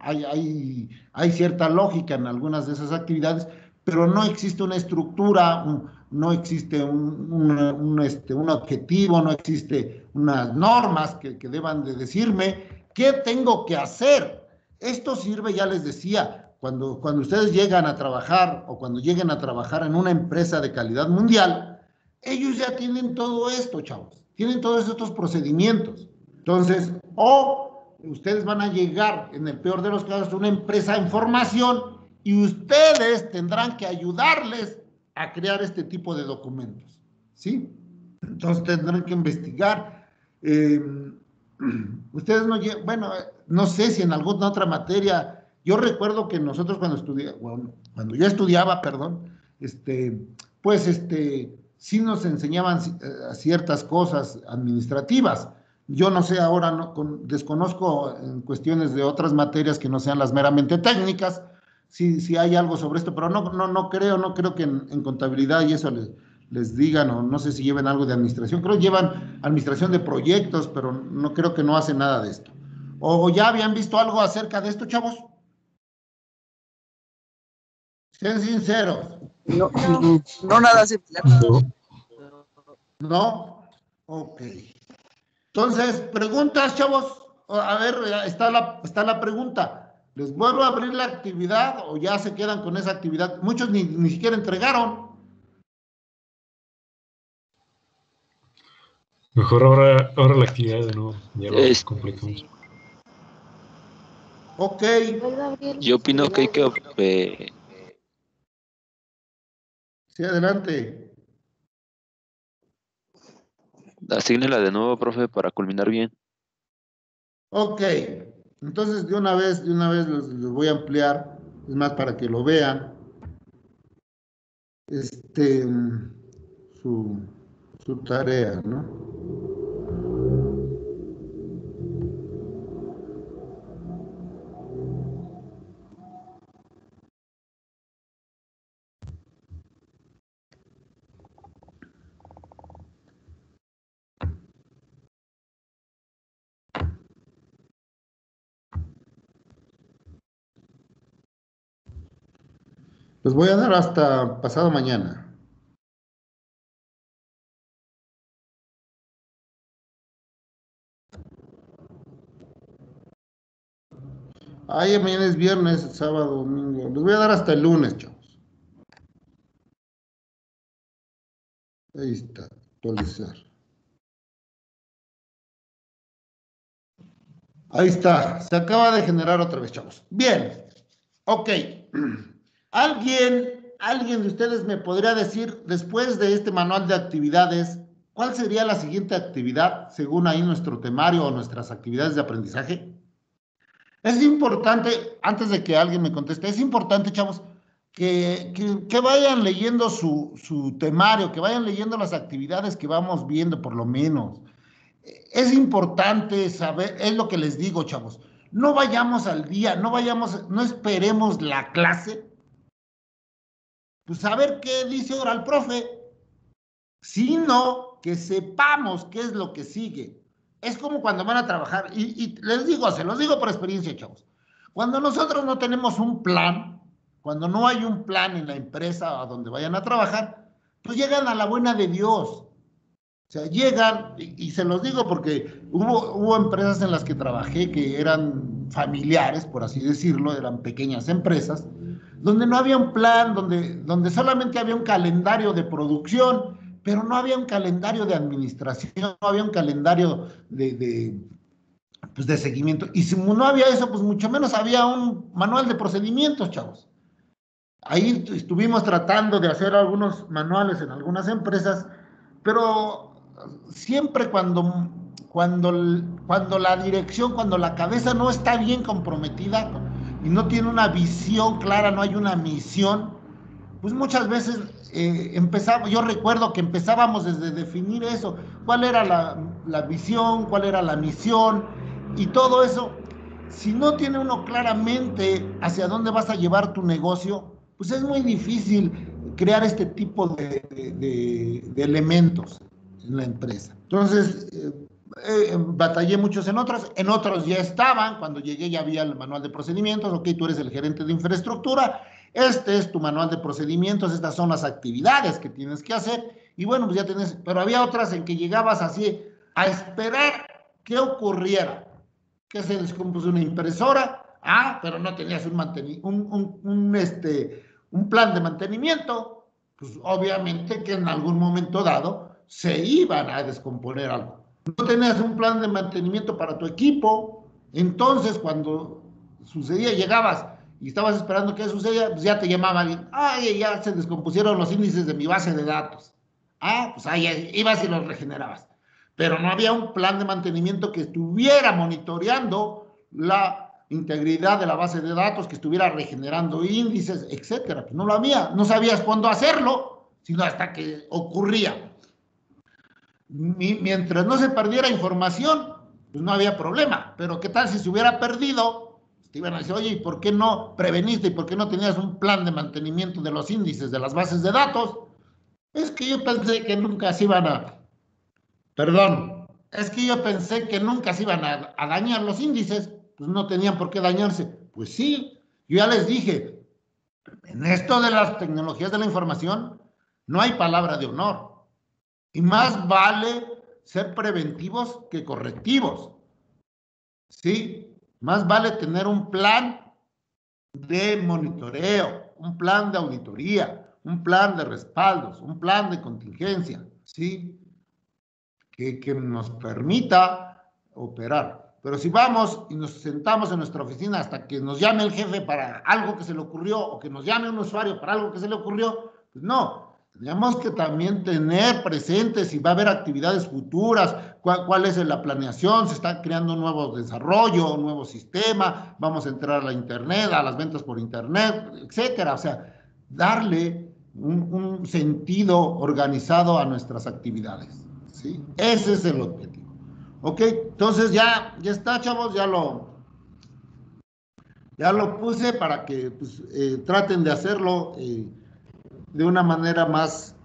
hay cierta lógica en algunas de esas actividades, pero no existe una estructura, no existe un objetivo, no existe unas normas que deban de decirme qué tengo que hacer. Esto sirve, ya les decía, cuando ustedes llegan a trabajar, o cuando lleguen a trabajar en una empresa de calidad mundial, ellos ya tienen todo esto, chavos, tienen todos estos procedimientos. Entonces, o ustedes van a llegar, en el peor de los casos, a una empresa en formación, y ustedes tendrán que ayudarles a crear este tipo de documentos, ¿sí? Entonces tendrán que investigar. Ustedes bueno, no sé si en alguna otra materia Yo recuerdo que nosotros cuando yo estudiaba, perdón, pues sí nos enseñaban ciertas cosas administrativas. Yo no sé ahora, desconozco en cuestiones de otras materias que no sean las meramente técnicas, si hay algo sobre esto, pero no creo que en contabilidad y eso les digan, o no sé si lleven algo de administración, creo que llevan administración de proyectos, pero no creo que no hacen nada de esto. ¿O ya habían visto algo acerca de esto, chavos? Sean sinceros. No, no nada similar. ¿No? Ok. Entonces, preguntas, chavos. A ver, está la pregunta. ¿Les vuelvo a abrir la actividad o ya se quedan con esa actividad? Muchos ni siquiera entregaron. Mejor ahora la actividad de nuevo. Ya lo complicamos. Ok. Yo opino que hay que... Sí, adelante. Asígnela de nuevo, profe, para culminar bien. Ok. Entonces, de una vez les voy a ampliar. Es más, para que lo vean. Su tarea, ¿no? Les voy a dar hasta pasado mañana. Ay, mañana es viernes, sábado, domingo. Les voy a dar hasta el lunes, chavos. Ahí está, actualizar. Ahí está, se acaba de generar otra vez, chavos. Bien, ok. ¿Alguien de ustedes me podría decir, después de este manual de actividades, cuál sería la siguiente actividad, según ahí nuestro temario o nuestras actividades de aprendizaje? Es importante, antes de que alguien me conteste, es importante, chavos, que vayan leyendo su temario, que vayan leyendo las actividades que vamos viendo, por lo menos. Es importante saber, es lo que les digo, chavos, no vayamos al día, no esperemos la clase, pues a ver qué dice ahora el profe, sino que sepamos qué es lo que sigue. Es como cuando van a trabajar, y les digo, se los digo por experiencia, chavos. Cuando nosotros no tenemos un plan, cuando no hay un plan en la empresa a donde vayan a trabajar, pues llegan a la buena de Dios. O sea, llegan, y se los digo porque hubo empresas en las que trabajé que eran familiares, por así decirlo, eran pequeñas empresas, donde no había un plan, donde solamente había un calendario de producción, pero no había un calendario de administración, no había un calendario pues de seguimiento. Y si no había eso, pues mucho menos había un manual de procedimientos, chavos. Ahí estuvimos tratando de hacer algunos manuales en algunas empresas, pero siempre cuando la dirección, cuando la cabeza no está bien comprometida y no tiene una visión clara, no hay una misión, pues muchas veces yo recuerdo que empezábamos desde definir eso, cuál era la visión, cuál era la misión y todo eso. Si no tiene uno claramente hacia dónde vas a llevar tu negocio, pues es muy difícil crear este tipo de elementos en la empresa. Entonces, batallé muchos en otros ya estaban, cuando llegué ya había el manual de procedimientos, ok, tú eres el gerente de infraestructura, este es tu manual de procedimientos, estas son las actividades que tienes que hacer, y bueno, pues ya tenés, pero había otras en que llegabas así a esperar que ocurriera, que se descompuso una impresora, pero no tenías un plan de mantenimiento, pues obviamente que en algún momento dado se iban a descomponer algo. No tenías un plan de mantenimiento para tu equipo, entonces cuando sucedía, llegabas y estabas esperando que sucedía, pues ya te llamaban alguien, ya se descompusieron los índices de mi base de datos. Pues ahí ibas y los regenerabas. Pero no había un plan de mantenimiento que estuviera monitoreando integridad de la base de datos, que estuviera regenerando índices, etcétera. Pues no lo había, no sabías cuándo hacerlo, sino hasta que ocurría. Mientras no se perdiera información, pues no había problema. Pero ¿qué tal si se hubiera perdido? Te iban a decir, oye, ¿y por qué no preveniste? ¿Y por qué no tenías un plan de mantenimiento de los índices de las bases de datos? Es que yo pensé que nunca se iban a... Perdón, es que yo pensé que nunca se iban a dañar los índices. Pues no tenían por qué dañarse. Pues sí, yo ya les dije, en esto de las tecnologías de la información no hay palabra de honor. Y más vale ser preventivos que correctivos. ¿Sí? Más vale tener un plan de monitoreo, un plan de auditoría, un plan de respaldos, un plan de contingencia, ¿sí? Que nos permita operar. Pero si vamos y nos sentamos en nuestra oficina hasta que nos llame el jefe para algo que se le ocurrió, o que nos llame un usuario para algo que se le ocurrió, pues no. Tenemos que también tener presentes si va a haber actividades futuras, cuál es la planeación, se está creando un nuevo desarrollo, un nuevo sistema, vamos a entrar a la internet, a las ventas por internet, etcétera. O sea, darle un sentido organizado a nuestras actividades, ¿sí? Ese es el objetivo. Ok, entonces ya está, chavos, ya lo puse para que pues, traten de hacerlo de una manera más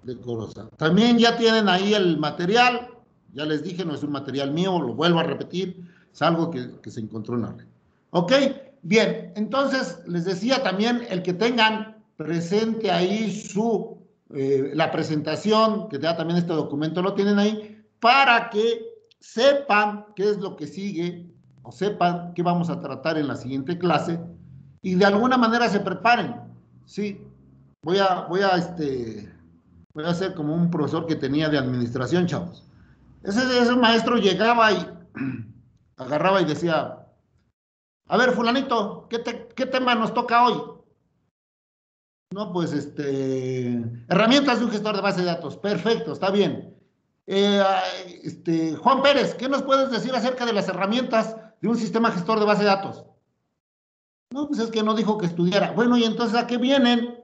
decorosa. También ya tienen ahí el material, ya les dije, no es un material mío, lo vuelvo a repetir, es algo que se encontró en la red. Ok, bien, entonces les decía también el que tengan presente ahí la presentación, que ya también este documento lo tienen ahí, para que sepan qué es lo que sigue, o sepan qué vamos a tratar en la siguiente clase, y de alguna manera se preparen, ¿sí? Voy a ser como un profesor que tenía de administración, chavos. Ese maestro llegaba y agarraba y decía, a ver, fulanito, ¿qué tema nos toca hoy? No, pues, herramientas de un gestor de base de datos. Perfecto, está bien. Juan Pérez, ¿qué nos puedes decir acerca de las herramientas de un sistema gestor de base de datos? No, pues es que no dijo que estudiara. Bueno, ¿y entonces a qué vienen?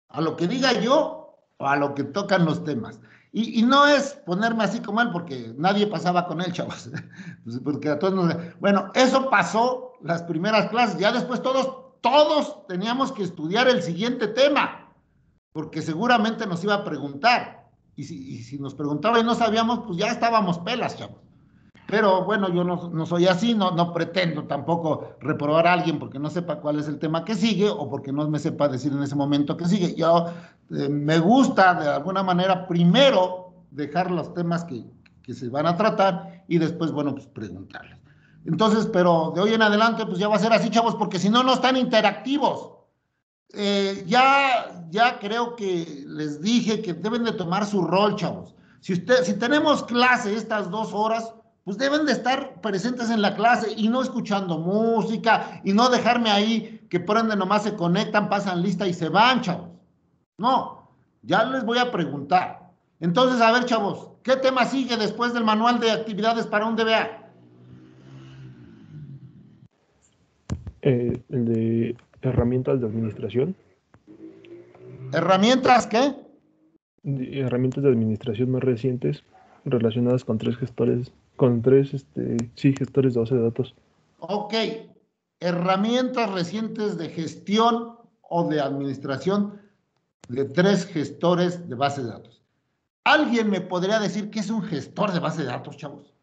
¿A lo que diga yo o a lo que tocan los temas? Y no es ponerme así como él, porque nadie pasaba con él, chavos. Porque a todos Bueno, eso pasó las primeras clases. Ya después todos teníamos que estudiar el siguiente tema, porque seguramente nos iba a preguntar. Y si nos preguntaba y no sabíamos, pues ya estábamos pelas, chavos. Pero bueno, yo no soy así, no pretendo tampoco reprobar a alguien porque no sepa cuál es el tema que sigue o porque no me sepa decir en ese momento que sigue. Yo me gusta de alguna manera primero dejar los temas que se van a tratar y después, bueno, pues preguntarles. Entonces, pero de hoy en adelante, pues ya va a ser así, chavos, porque si no, no están interactivos. Ya creo que les dije que deben de tomar su rol, chavos. Si tenemos clase estas 2 horas, pues deben de estar presentes en la clase y no escuchando música y no dejarme ahí que por ende nomás se conectan, pasan lista y se van, chavos. No, ya les voy a preguntar. Entonces, a ver, chavos, ¿qué tema sigue después del manual de actividades para un DBA? El de herramientas de administración. ¿Herramientas qué? Herramientas de administración más recientes relacionadas con gestores de base de datos. Ok, herramientas recientes de gestión o de administración de 3 gestores de base de datos. ¿Alguien me podría decir qué es un gestor de base de datos, chavos?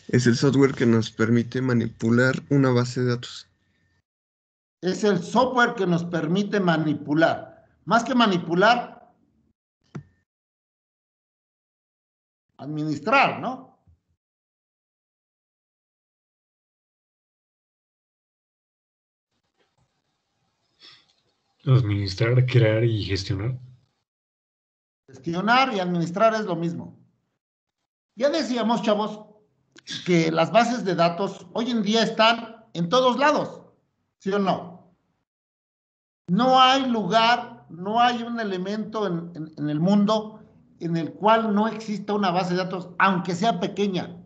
Es el software que nos permite manipular una base de datos. Es el software que nos permite manipular. Más que manipular, administrar, ¿no? Administrar, crear y gestionar. Gestionar y administrar es lo mismo. Ya decíamos, chavos, que las bases de datos hoy en día están en todos lados, ¿sí o no? No hay lugar no hay un elemento en el mundo en el cual no exista una base de datos, aunque sea pequeña.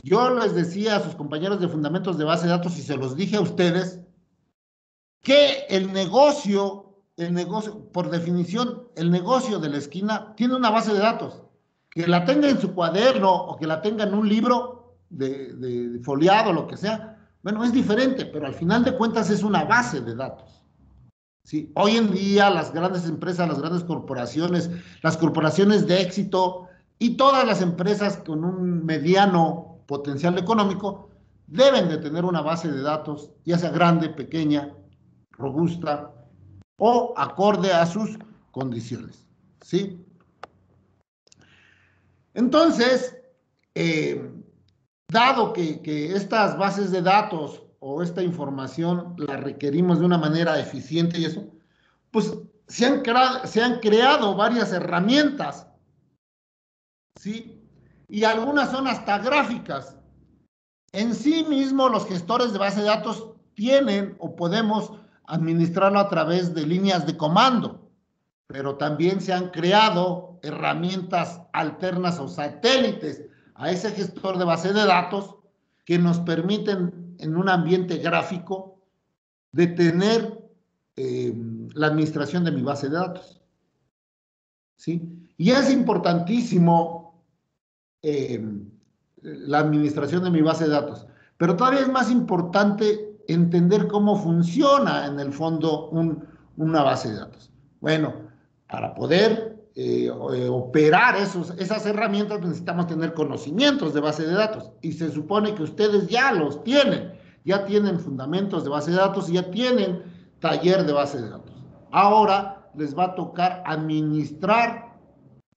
Yo les decía a sus compañeros de fundamentos de base de datos, y se los dije a ustedes, que el negocio, por definición, el negocio de la esquina tiene una base de datos. Que la tenga en su cuaderno o que la tenga en un libro de foliado, lo que sea, bueno, es diferente, pero al final de cuentas es una base de datos. ¿Sí? Hoy en día las grandes empresas, las grandes corporaciones, las corporaciones de éxito y todas las empresas con un mediano potencial económico deben de tener una base de datos, ya sea grande, pequeña, robusta o acorde a sus condiciones. ¿Sí? Entonces, dado que estas bases de datos o esta información la requerimos de una manera eficiente y eso, pues se han creado varias herramientas, ¿sí? Y algunas son hasta gráficas. En sí mismo los gestores de base de datos tienen o podemos administrarlo a través de líneas de comando, pero también se han creado herramientas alternas o satélites a ese gestor de base de datos que nos permiten en un ambiente gráfico de tener la administración de mi base de datos. ¿Sí? Y es importantísimo la administración de mi base de datos, pero todavía es más importante entender cómo funciona en el fondo una base de datos. Bueno, para poder operar esas herramientas necesitamos tener conocimientos de base de datos, y se supone que ustedes ya los tienen, ya tienen fundamentos de base de datos y ya tienen taller de base de datos. Ahora les va a tocar administrar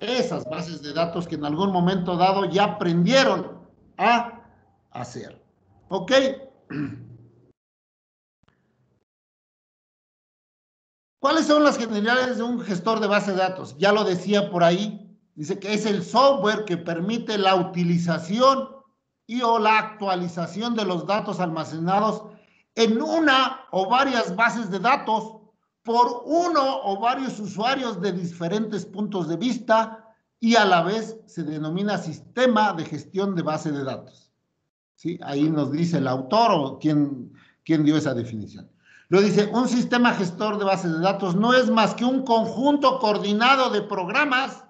esas bases de datos que en algún momento dado ya aprendieron a hacer. ¿Ok? ¿Cuáles son las generalidades de un gestor de base de datos? Ya lo decía por ahí, dice que es el software que permite la utilización y o la actualización de los datos almacenados en una o varias bases de datos por uno o varios usuarios de diferentes puntos de vista, y a la vez se denomina sistema de gestión de base de datos. ¿Sí? Ahí nos dice el autor o quién dio esa definición. Lo dice, un sistema gestor de bases de datos no es más que un conjunto coordinado de programas,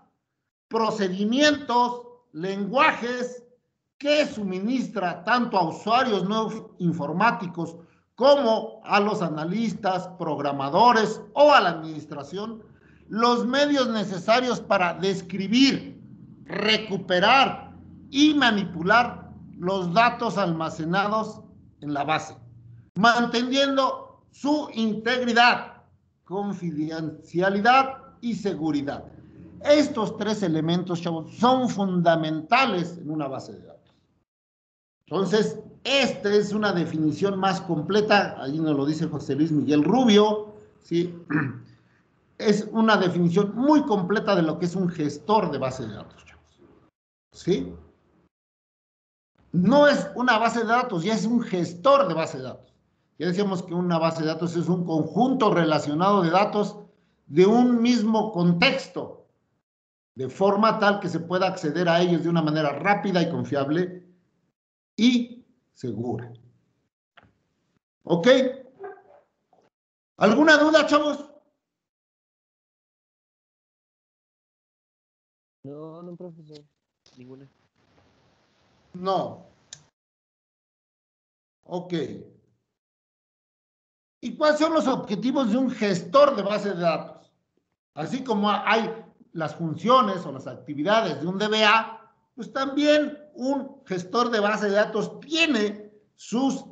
procedimientos, lenguajes que suministra tanto a usuarios no informáticos como a los analistas, programadores o a la administración los medios necesarios para describir, recuperar y manipular los datos almacenados en la base, manteniendo su integridad, confidencialidad y seguridad. Estos tres elementos, chavos, son fundamentales en una base de datos. Entonces, esta es una definición más completa, ahí nos lo dice José Luis Miguel Rubio, ¿sí? Es una definición muy completa de lo que es un gestor de base de datos, chavos. ¿Sí? No es una base de datos, ya es un gestor de base de datos. Ya decíamos que una base de datos es un conjunto relacionado de datos de un mismo contexto, de forma tal que se pueda acceder a ellos de una manera rápida y confiable y segura. ¿Ok? ¿Alguna duda, chavos? No, profesor. Ninguna. No. Ok. ¿Y cuáles son los objetivos de un gestor de base de datos? Así como hay las funciones o las actividades de un DBA, pues también un gestor de base de datos tiene sus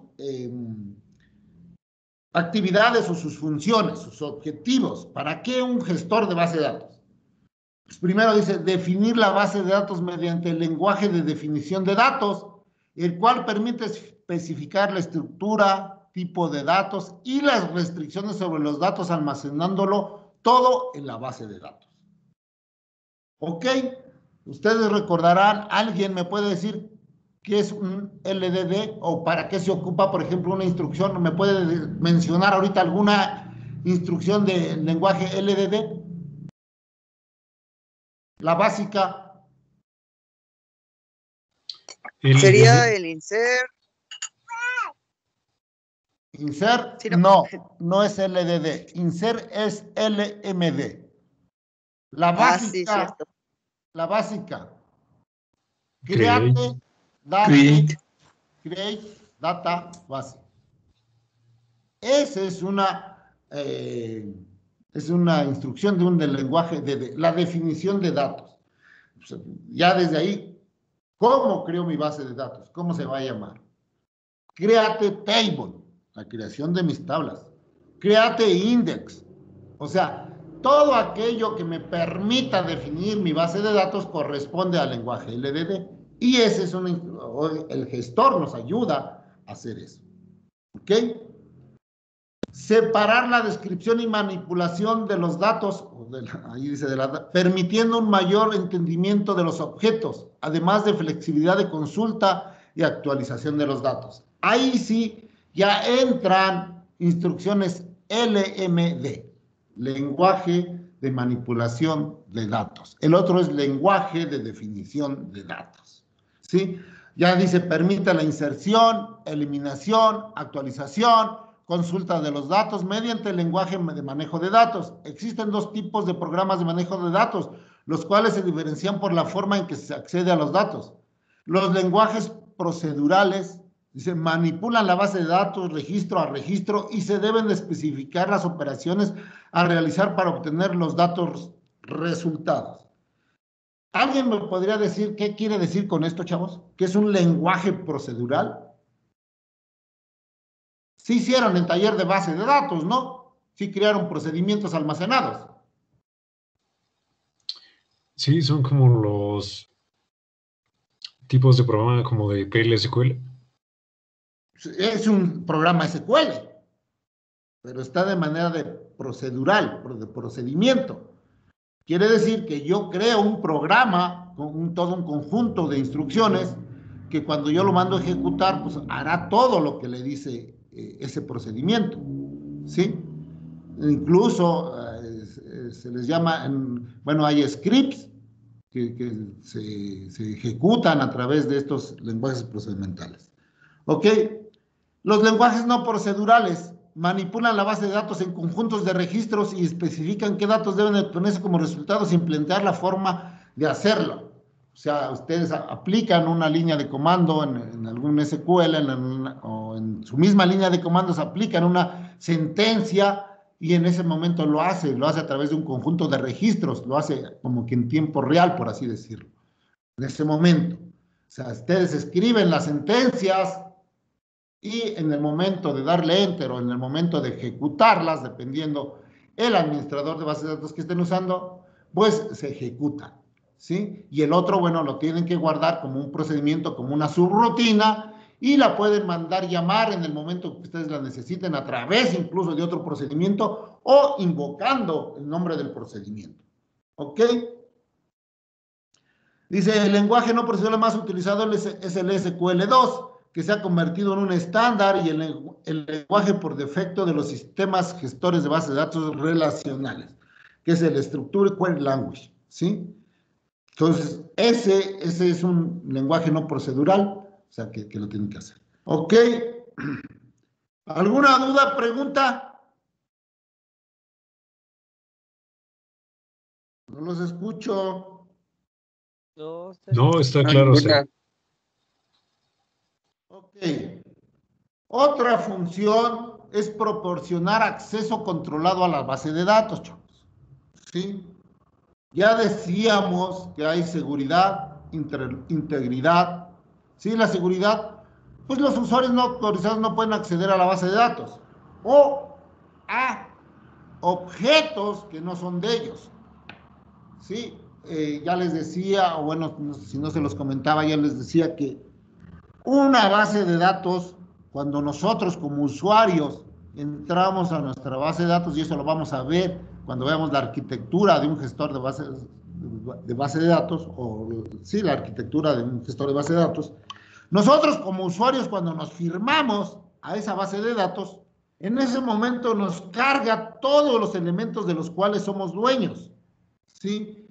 actividades o sus funciones, sus objetivos. ¿Para qué un gestor de base de datos? Pues primero dice, definir la base de datos mediante el lenguaje de definición de datos, el cual permite especificar la estructura, tipo de datos y las restricciones sobre los datos, almacenándolo todo en la base de datos. ¿Ok? Ustedes recordarán, ¿alguien me puede decir qué es un LDD o para qué se ocupa, por ejemplo, una instrucción? ¿Me puede mencionar ahorita alguna instrucción de lenguaje LDD? La básica. Sería el insert. Insert, Sí, no es LDD. Insert es LMD. La básica, sí, cierto. la básica. Create. Create data base. Esa es una instrucción de un lenguaje, de la definición de datos. Ya desde ahí, ¿cómo creo mi base de datos? ¿Cómo se va a llamar? Create table, la creación de mis tablas. Create index, o sea, todo aquello que me permita definir mi base de datos corresponde al lenguaje LDD. Y ese es el gestor nos ayuda a hacer eso. ¿Ok? Separar la descripción y manipulación de los datos, ahí dice permitiendo un mayor entendimiento de los objetos, además de flexibilidad de consulta y actualización de los datos. Ahí sí ya entran instrucciones LMD, lenguaje de manipulación de datos. El otro es lenguaje de definición de datos. ¿Sí? Ya dice, permite la inserción, eliminación, actualización, consulta de los datos mediante el lenguaje de manejo de datos. Existen dos tipos de programas de manejo de datos, los cuales se diferencian por la forma en que se accede a los datos. Los lenguajes procedurales, dice, manipulan la base de datos registro a registro y se deben de especificar las operaciones a realizar para obtener los datos resultados. ¿Alguien me podría decir qué quiere decir con esto, chavos? ¿Qué es un lenguaje procedural? Sí hicieron el taller de base de datos, ¿no? Sí crearon procedimientos almacenados. Sí, son como los tipos de programa como de PL/SQL. Es un programa SQL, pero está de manera de procedural, de procedimiento. Quiere decir que yo creo un programa con todo un conjunto de instrucciones que cuando yo lo mando a ejecutar, pues hará todo lo que le dice ese procedimiento, ¿sí? Incluso se les llama, bueno, hay scripts que se ejecutan a través de estos lenguajes procedimentales. ¿Ok? Los lenguajes no procedurales manipulan la base de datos en conjuntos de registros y especifican qué datos deben obtenerse como resultado sin plantear la forma de hacerlo. O sea, ustedes aplican una línea de comando en algún SQL o en su misma línea de comandos aplican una sentencia y en ese momento lo hace a través de un conjunto de registros, lo hace como que en tiempo real, por así decirlo, en ese momento. O sea, ustedes escriben las sentencias y en el momento de darle enter o en el momento de ejecutarlas, dependiendo el administrador de bases de datos que estén usando, pues se ejecuta, ¿sí? Y el otro, bueno, lo tienen que guardar como un procedimiento, como una subrutina, y la pueden mandar llamar en el momento que ustedes la necesiten a través incluso de otro procedimiento o invocando el nombre del procedimiento. ¿Ok? Dice, el lenguaje no procedural más utilizado es el SQL2, que se ha convertido en un estándar y el lenguaje por defecto de los sistemas gestores de bases de datos relacionales, que es el Structured Query Language, ¿sí? Entonces, ese es un lenguaje no procedural, o sea, que lo tienen que hacer. ¿Ok? ¿Alguna duda, pregunta? No los escucho. No, está claro. Sí. Ok. Otra función es proporcionar acceso controlado a la base de datos, chavos. ¿Sí? Ya decíamos que hay seguridad, integridad. ¿Sí? La seguridad, pues los usuarios no autorizados no pueden acceder a la base de datos o a objetos que no son de ellos. ¿Sí? Ya les decía, o bueno, si no se los comentaba, ya les decía que una base de datos, cuando nosotros como usuarios entramos a nuestra base de datos, y eso lo vamos a ver cuando veamos la arquitectura de un gestor de base de datos, o sí, la arquitectura de un gestor de base de datos, nosotros como usuarios cuando nos firmamos a esa base de datos, En ese momento nos carga todos los elementos de los cuales somos dueños, ¿sí?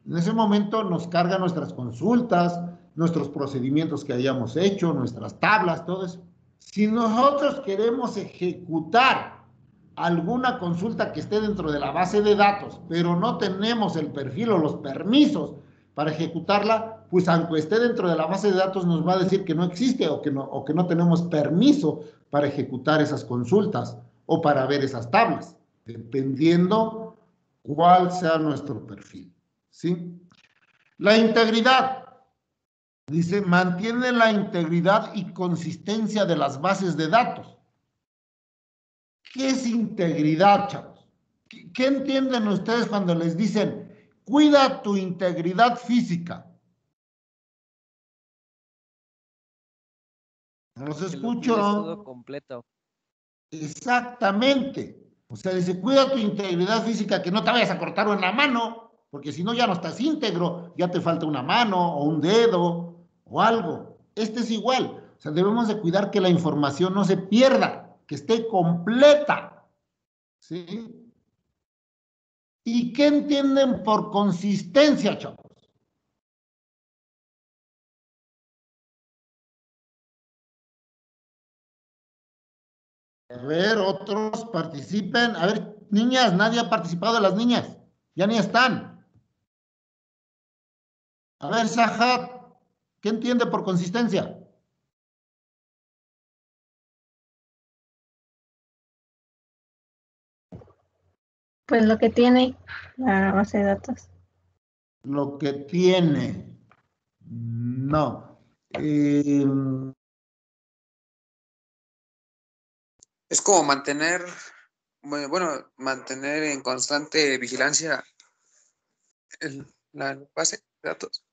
En ese momento nos carga nuestras consultas, nuestros procedimientos que hayamos hecho, nuestras tablas, todo eso. Si nosotros queremos ejecutar alguna consulta que esté dentro de la base de datos, pero no tenemos el perfil o los permisos para ejecutarla, pues aunque esté dentro de la base de datos nos va a decir que no existe o que no tenemos permiso para ejecutar esas consultas o para ver esas tablas, dependiendo cuál sea nuestro perfil, ¿sí? La integridad. Dice, mantiene la integridad y consistencia de las bases de datos. ¿Qué es integridad, chavos? ¿Qué entienden ustedes cuando les dicen, cuida tu integridad física? No los escucho. Todo completo. Exactamente. O sea, dice, cuida tu integridad física, que no te vayas a cortar una mano, porque si no ya no estás íntegro, ya te falta una mano o un dedo o algo. Este es igual. O sea, debemos de cuidar que la información no se pierda, que esté completa. ¿Sí? ¿Y qué entienden por consistencia, chavos? A ver, otros participen. A ver, niñas, nadie ha participado de las niñas. Ya ni están. A ver, Sahat, ¿qué entiende por consistencia? Pues lo que tiene la base de datos. Lo que tiene. No. Es como mantener, bueno, mantener en constante vigilancia la base de datos.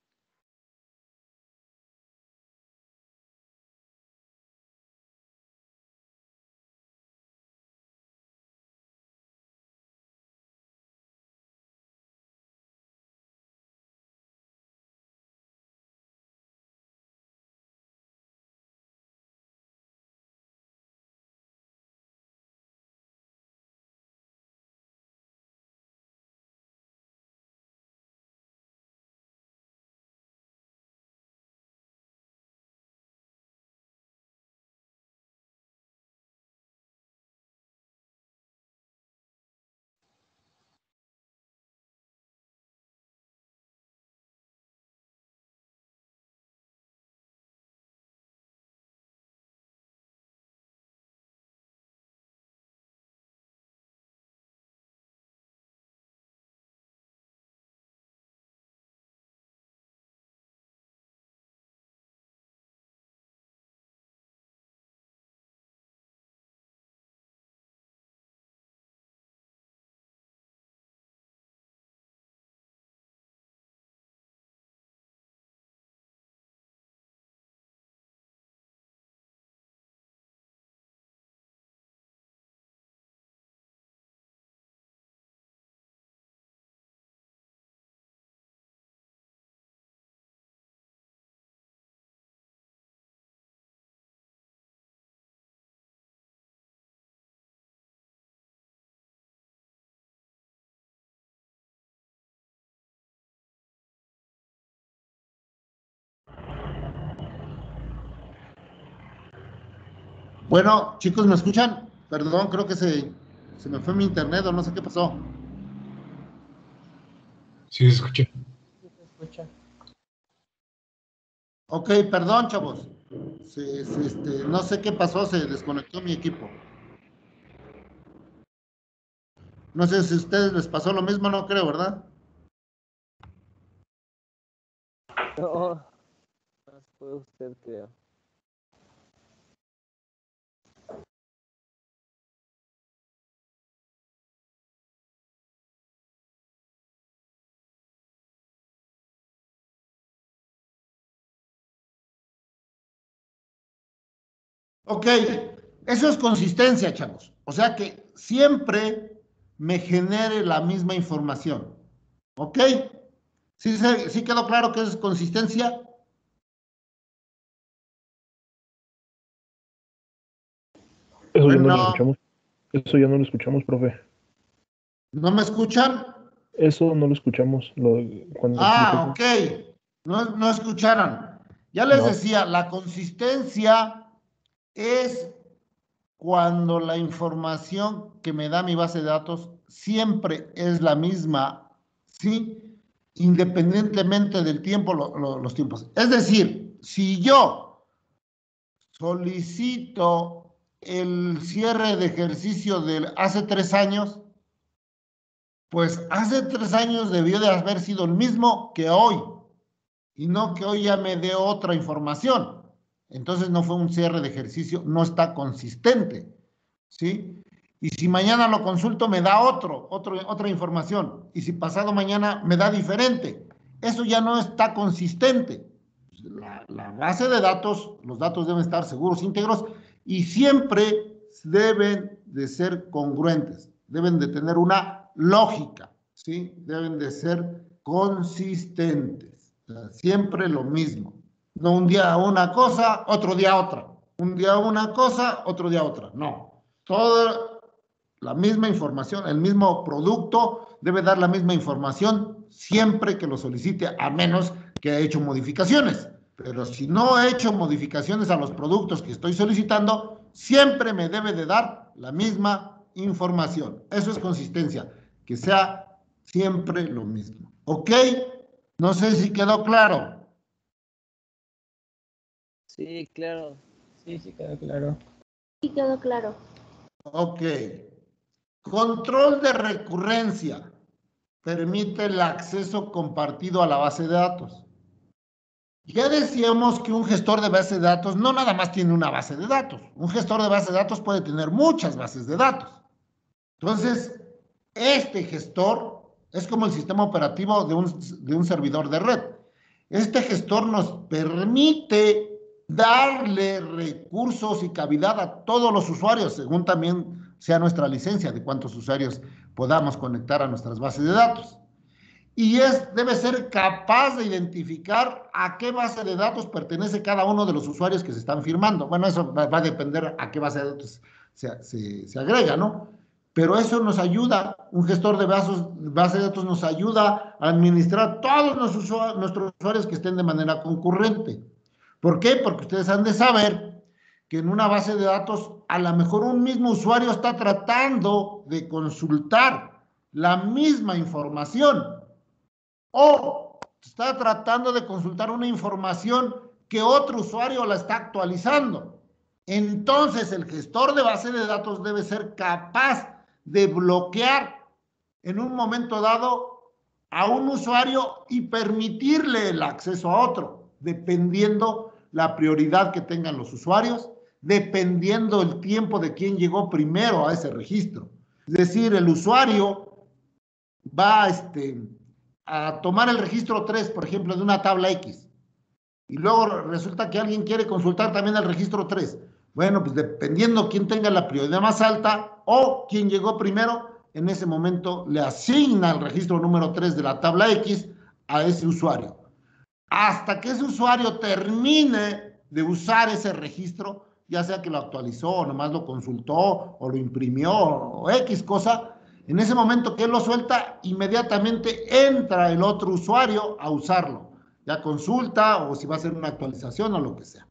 Bueno, chicos, ¿me escuchan? Perdón, creo que se me fue mi internet o no sé qué pasó. Sí, se escucha. Sí, se escucha. Ok, perdón, chavos. No sé qué pasó, se desconectó mi equipo. No sé si a ustedes les pasó lo mismo, no creo, ¿verdad? No, más fue usted, creo. Ok, eso es consistencia, chavos. O sea que siempre me genere la misma información. ¿Ok? ¿Sí quedó claro que es consistencia? Eso ya no lo Bueno, escuchamos. Eso ya no lo escuchamos, profe. ¿No me escuchan? Eso no lo escuchamos cuando Ah, explica. ok. No escucharon. Ya les No. decía, la consistencia es cuando la información que me da mi base de datos siempre es la misma, ¿sí? Independientemente del tiempo, los tiempos. Es decir, si yo solicito el cierre de ejercicio de hace 3 años, pues hace 3 años debió de haber sido el mismo que hoy, y no que hoy ya me dé otra información. Entonces no fue un cierre de ejercicio, no está consistente, ¿sí? Y si mañana lo consulto me da otra información, y si pasado mañana me da diferente, eso ya no está consistente. La base de datos, los datos deben estar seguros, íntegros, y siempre deben de ser congruentes, deben de tener una lógica, ¿sí? Deben de ser consistentes, o sea, siempre lo mismo. No un día una cosa, otro día otra. Un día una cosa, otro día otra. No. Toda la misma información, el mismo producto debe dar la misma información siempre que lo solicite, a menos que haya hecho modificaciones. Pero si no he hecho modificaciones a los productos que estoy solicitando, siempre me debe de dar la misma información. Eso es consistencia, que sea siempre lo mismo. ¿Ok? No sé si quedó claro. Sí, claro. Sí, quedó claro. Sí, quedó claro. Ok. Control de recurrencia. Permite el acceso compartido a la base de datos. Ya decíamos que un gestor de base de datos no nada más tiene una base de datos. Un gestor de base de datos puede tener muchas bases de datos. Entonces, este gestor es como el sistema operativo de un servidor de red. Este gestor nos permite darle recursos y cavidad a todos los usuarios, según también sea nuestra licencia de cuántos usuarios podamos conectar a nuestras bases de datos. Y debe ser capaz de identificar a qué base de datos pertenece cada uno de los usuarios que se están firmando. Bueno, eso va a depender a qué base de datos se agrega, ¿no? Pero eso nos ayuda, un gestor de base de datos nos ayuda a administrar todos nuestros usuarios que estén de manera concurrente. ¿Por qué? Porque ustedes han de saber que en una base de datos a lo mejor un mismo usuario está tratando de consultar la misma información o está tratando de consultar una información que otro usuario la está actualizando. Entonces, el gestor de base de datos debe ser capaz de bloquear en un momento dado a un usuario y permitirle el acceso a otro, dependiendo la prioridad que tengan los usuarios, dependiendo el tiempo de quién llegó primero a ese registro. Es decir, el usuario va a tomar el registro 3, por ejemplo, de una tabla X, y luego resulta que alguien quiere consultar también el registro 3. Bueno, pues dependiendo quién tenga la prioridad más alta o quién llegó primero, en ese momento le asigna el registro número 3 de la tabla X a ese usuario. Hasta que ese usuario termine de usar ese registro, ya sea que lo actualizó o nomás lo consultó o lo imprimió o X cosa, en ese momento que él lo suelta, inmediatamente entra el otro usuario a usarlo. Ya consulta o si va a hacer una actualización o lo que sea.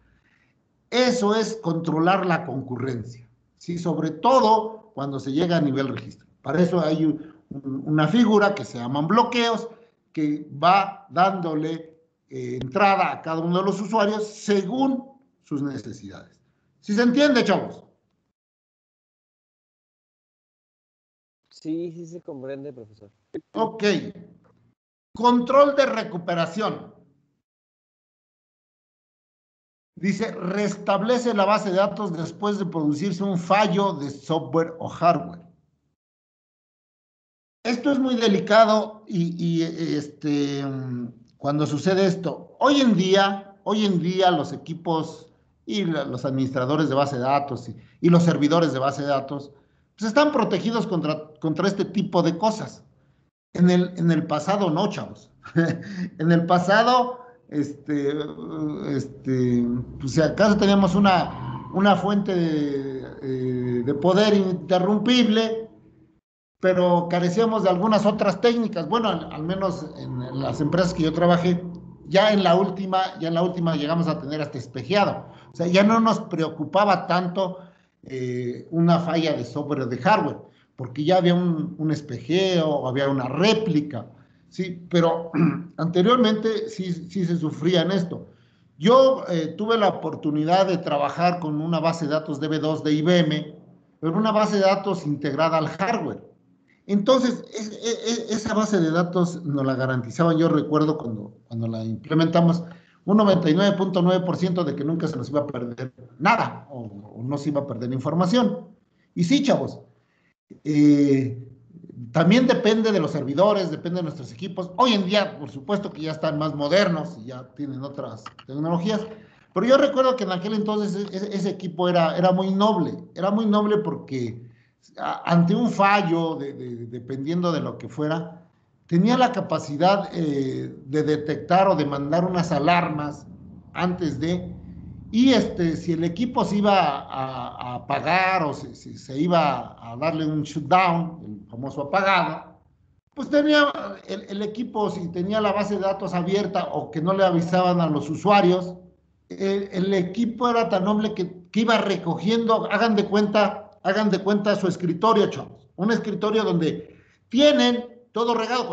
Eso es controlar la concurrencia, ¿sí? Sobre todo cuando se llega a nivel registro. Para eso hay una figura que se llaman bloqueos, que va dándole entrada a cada uno de los usuarios según sus necesidades. ¿Sí se entiende, chavos? Sí se comprende, profesor. Ok. Control de recuperación. Dice, restablece la base de datos después de producirse un fallo de software o hardware. Esto es muy delicado y cuando sucede esto, hoy en día los equipos y los administradores de base de datos y los servidores de base de datos pues están protegidos contra este tipo de cosas. En el pasado no, chavos. En el pasado, pues si acaso teníamos una fuente de poder interrumpible, pero carecíamos de algunas otras técnicas. Bueno, al menos en las empresas que yo trabajé, ya en la última llegamos a tener hasta espejeado. O sea, ya no nos preocupaba tanto una falla de software o de hardware, porque ya había un espejeo, había una réplica, ¿sí? Pero anteriormente sí se sufría en esto. Yo tuve la oportunidad de trabajar con una base de datos DB2 de IBM, pero una base de datos integrada al hardware. Entonces, esa base de datos nos la garantizaban, yo recuerdo cuando la implementamos, un 99.9% de que nunca se nos iba a perder nada o no se iba a perder información. Y sí, chavos, también depende de los servidores, depende de nuestros equipos. Hoy en día, por supuesto que ya están más modernos y ya tienen otras tecnologías, pero yo recuerdo que en aquel entonces ese equipo era muy noble porque ante un fallo, dependiendo de lo que fuera, tenía la capacidad de detectar o de mandar unas alarmas antes de, y si el equipo se iba a apagar o si se iba a darle un shutdown, el famoso apagado, pues tenía el equipo, si tenía la base de datos abierta o que no le avisaban a los usuarios, el equipo era tan noble que iba recogiendo, hagan de cuenta su escritorio, chavos, un escritorio donde tienen todo regado.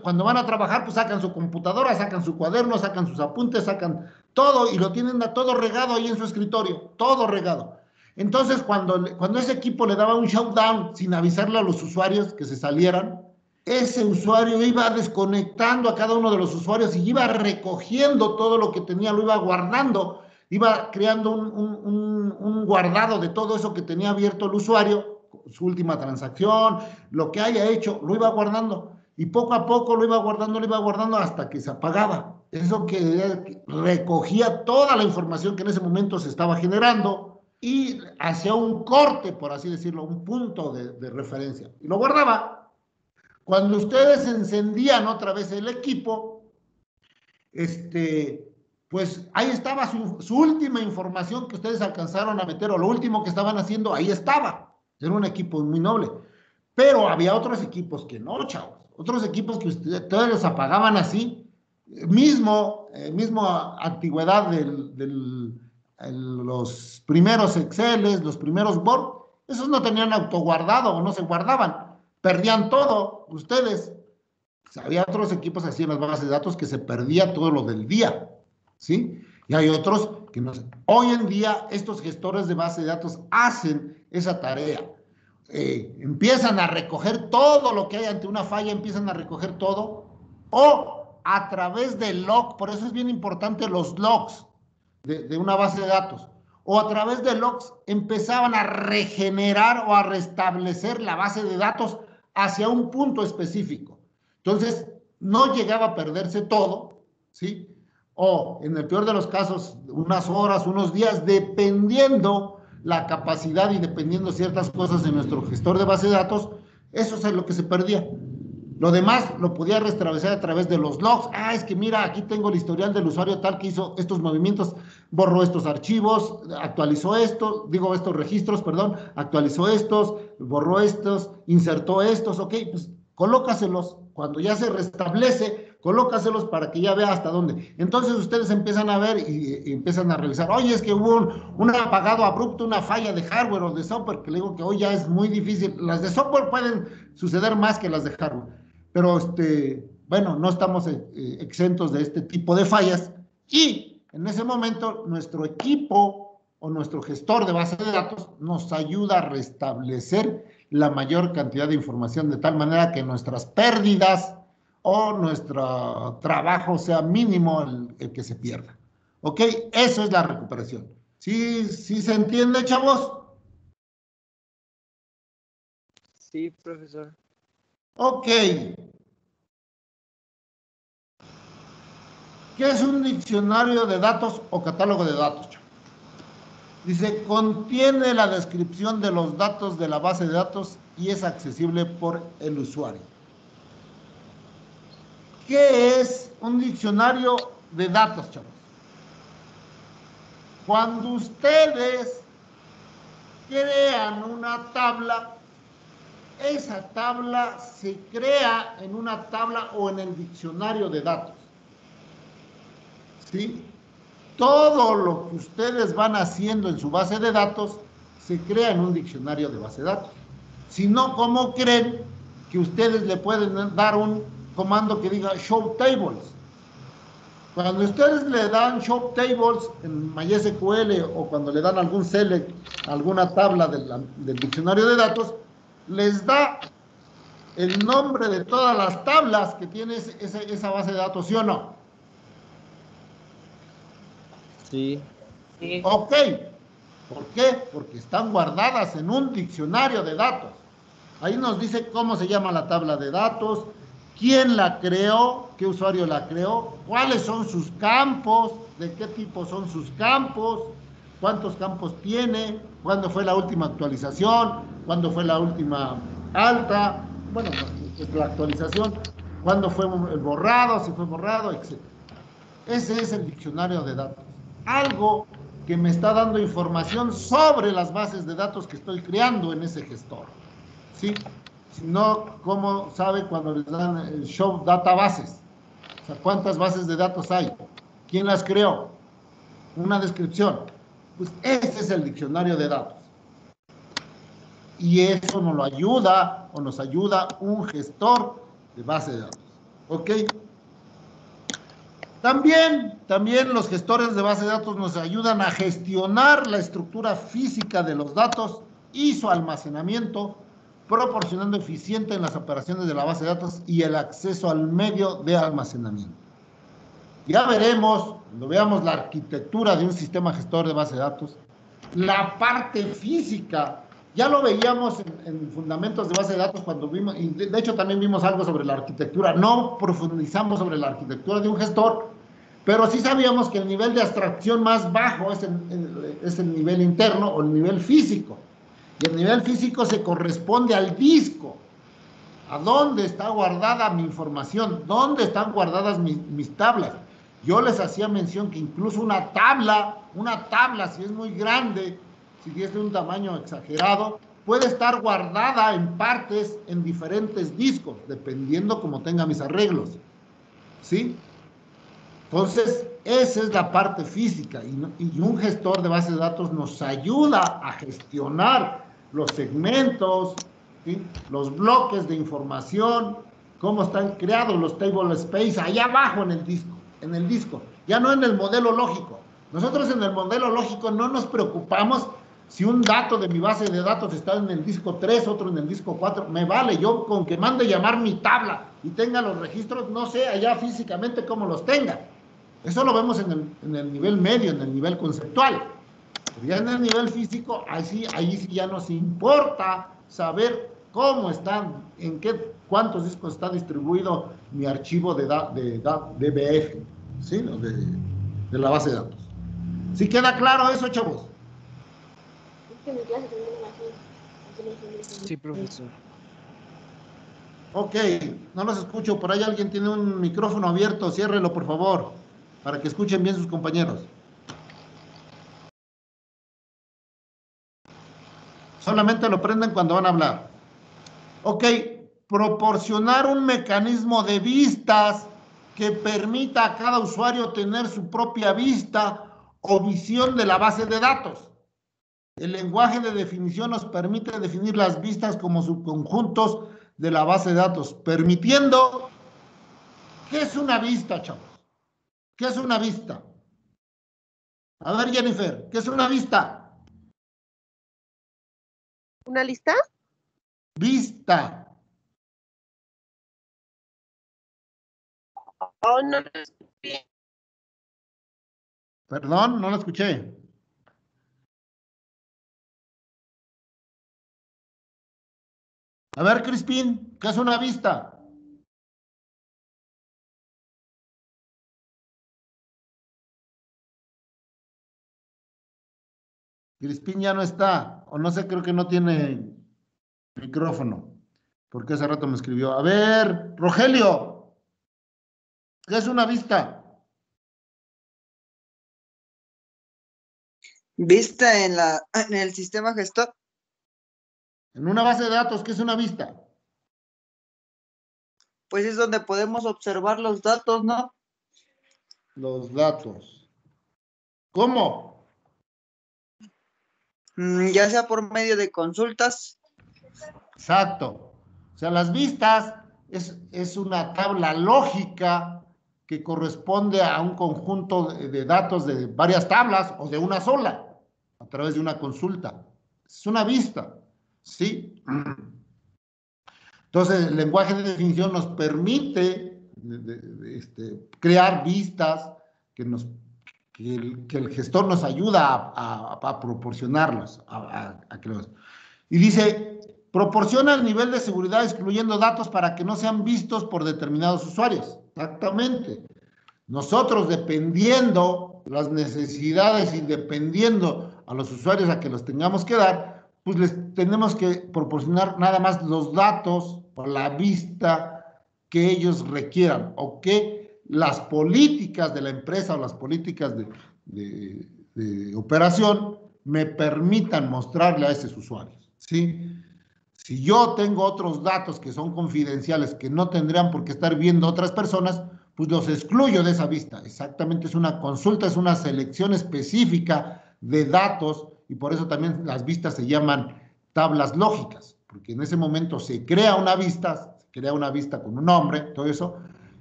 Cuando van a trabajar, pues sacan su computadora, sacan su cuaderno, sacan sus apuntes, sacan todo y lo tienen todo regado ahí en su escritorio, todo regado. Entonces, cuando ese equipo le daba un shutdown sin avisarle a los usuarios que se salieran, ese usuario iba desconectando a cada uno de los usuarios y iba recogiendo todo lo que tenía, lo iba guardando, iba creando un guardado de todo eso que tenía abierto el usuario, su última transacción, lo que haya hecho, lo iba guardando. Y poco a poco lo iba guardando hasta que se apagaba. Eso que recogía toda la información que en ese momento se estaba generando y hacía un corte, por así decirlo, un punto de referencia. Y lo guardaba. Cuando ustedes encendían otra vez el equipo, pues ahí estaba su última información que ustedes alcanzaron a meter, o lo último que estaban haciendo, ahí estaba. Era un equipo muy noble. Pero había otros equipos que no, chavos. Otros equipos que ustedes los apagaban así, mismo antigüedad los primeros Exceles, los primeros Word, esos no tenían autoguardado o no se guardaban. Perdían todo, ustedes. Había otros equipos así en las bases de datos que se perdía todo lo del día, ¿sí? Y hay otros que no sé. Hoy en día, estos gestores de base de datos hacen esa tarea. Empiezan a recoger todo lo que hay ante una falla, empiezan a recoger todo, o a través del log, por eso es bien importante los logs de una base de datos, o a través de logs empezaban a regenerar o a restablecer la base de datos hacia un punto específico. Entonces, no llegaba a perderse todo, ¿sí? O, en el peor de los casos, unas horas, unos días, dependiendo la capacidad y dependiendo ciertas cosas de nuestro gestor de base de datos, eso es lo que se perdía. Lo demás lo podía restablecer a través de los logs. Es que mira, aquí tengo el historial del usuario tal que hizo estos movimientos, borró estos archivos, actualizó estos registros, perdón, actualizó estos, borró estos, insertó estos, ok, pues colócaselos. Cuando ya se restablece, colócaselos para que ya vea hasta dónde. Entonces ustedes empiezan a ver y empiezan a revisar. Oye, es que hubo un apagado abrupto, una falla de hardware o de software, que le digo que hoy ya es muy difícil. Las de software pueden suceder más que las de hardware. Pero, bueno, no estamos exentos de este tipo de fallas. Y en ese momento, nuestro equipo o nuestro gestor de base de datos nos ayuda a restablecer la mayor cantidad de información de tal manera que nuestras pérdidas o nuestro trabajo sea mínimo el que se pierda. ¿Ok? Eso es la recuperación. ¿Sí se entiende, chavos? Sí, profesor. Ok. ¿Qué es un diccionario de datos o catálogo de datos, chavos? Dice, contiene la descripción de los datos de la base de datos y es accesible por el usuario. ¿Qué es un diccionario de datos, chavos? Cuando ustedes crean una tabla, esa tabla se crea en una tabla o en el diccionario de datos. ¿Sí? Todo lo que ustedes van haciendo en su base de datos se crea en un diccionario de base de datos. Si no, ¿cómo creen que ustedes le pueden dar un comando que diga show tables? Cuando ustedes le dan show tables en MySQL o cuando le dan algún select, alguna tabla del diccionario de datos, les da el nombre de todas las tablas que tiene esa base de datos, ¿sí o no? Sí. Ok. ¿Por qué? Porque están guardadas en un diccionario de datos. Ahí nos dice cómo se llama la tabla de datos, quién la creó, qué usuario la creó, cuáles son sus campos, de qué tipo son sus campos, cuántos campos tiene, cuándo fue la última actualización, cuándo fue la última alta, bueno, pues la actualización, cuándo fue el borrado, si fue borrado, etc. Ese es el diccionario de datos. Algo que me está dando información sobre las bases de datos que estoy creando en ese gestor. ¿Sí? Si no, ¿cómo sabe cuando les dan el show databases? O sea, ¿cuántas bases de datos hay? ¿Quién las creó? Una descripción. Pues ese es el diccionario de datos. Y eso nos lo ayuda o nos ayuda un gestor de base de datos. ¿Ok? También los gestores de base de datos nos ayudan a gestionar la estructura física de los datos y su almacenamiento, proporcionando eficiencia en las operaciones de la base de datos y el acceso al medio de almacenamiento. Ya veremos, cuando veamos la arquitectura de un sistema gestor de base de datos, la parte física, ya lo veíamos en fundamentos de base de datos cuando vimos, y de hecho también vimos algo sobre la arquitectura, no profundizamos sobre la arquitectura de un gestor, pero sí sabíamos que el nivel de abstracción más bajo es el nivel interno o el nivel físico. Y el nivel físico se corresponde al disco. ¿A dónde está guardada mi información? ¿Dónde están guardadas mis tablas? Yo les hacía mención que incluso una tabla, si es muy grande, si es de un tamaño exagerado, puede estar guardada en partes en diferentes discos, dependiendo cómo tenga mis arreglos. ¿Sí? Entonces, esa es la parte física y un gestor de base de datos nos ayuda a gestionar los segmentos, ¿sí? Los bloques de información, cómo están creados los table space allá abajo en el disco, ya no en el modelo lógico. Nosotros en el modelo lógico no nos preocupamos si un dato de mi base de datos está en el disco 3, otro en el disco 4, me vale, yo con que mande llamar mi tabla y tenga los registros, no sé allá físicamente cómo los tenga. Eso lo vemos en el nivel medio, en el nivel conceptual. Pero ya en el nivel físico, ahí sí ya nos importa saber cómo están, cuántos discos está distribuido mi archivo de DBF, ¿sí? De la base de datos. ¿Sí queda claro eso, chavos? Sí, profesor. Ok, no los escucho. Por ahí alguien tiene un micrófono abierto, ciérrelo, por favor, para que escuchen bien sus compañeros. Solamente lo prenden cuando van a hablar. Ok, proporcionar un mecanismo de vistas que permita a cada usuario tener su propia vista o visión de la base de datos. El lenguaje de definición nos permite definir las vistas como subconjuntos de la base de datos, permitiendo... ¿Qué es una vista, chavos? ¿Qué es una vista? A ver, Jennifer, ¿qué es una vista? ¿Una lista? Vista. Oh, no lo escuché. Perdón, no lo escuché. A ver, Crispín, ¿qué es una vista? Crispín ya no está, o no sé, creo que no tiene micrófono, porque hace rato me escribió. A ver, Rogelio, ¿qué es una vista? Vista en el sistema gestor En una base de datos, ¿qué es una vista? Pues es donde podemos observar los datos, ¿no? Los datos. ¿Cómo? Ya sea por medio de consultas. Exacto. O sea, las vistas es una tabla lógica que corresponde a un conjunto de datos de varias tablas o de una sola, a través de una consulta. Es una vista, ¿sí? Entonces, el lenguaje de definición nos permite crear vistas que el gestor nos ayuda a proporcionarlas. Y dice, proporciona el nivel de seguridad excluyendo datos para que no sean vistos por determinados usuarios. Exactamente. Nosotros, dependiendo las necesidades y dependiendo a los usuarios a que los tengamos que dar, pues les tenemos que proporcionar nada más los datos o la vista que ellos requieran o que las políticas de la empresa o las políticas de operación me permitan mostrarle a esos usuarios, ¿sí? Si yo tengo otros datos que son confidenciales que no tendrían por qué estar viendo otras personas, pues los excluyo de esa vista. Exactamente, es una consulta, es una selección específica de datos y por eso también las vistas se llaman tablas lógicas, porque en ese momento se crea una vista con un nombre, todo eso,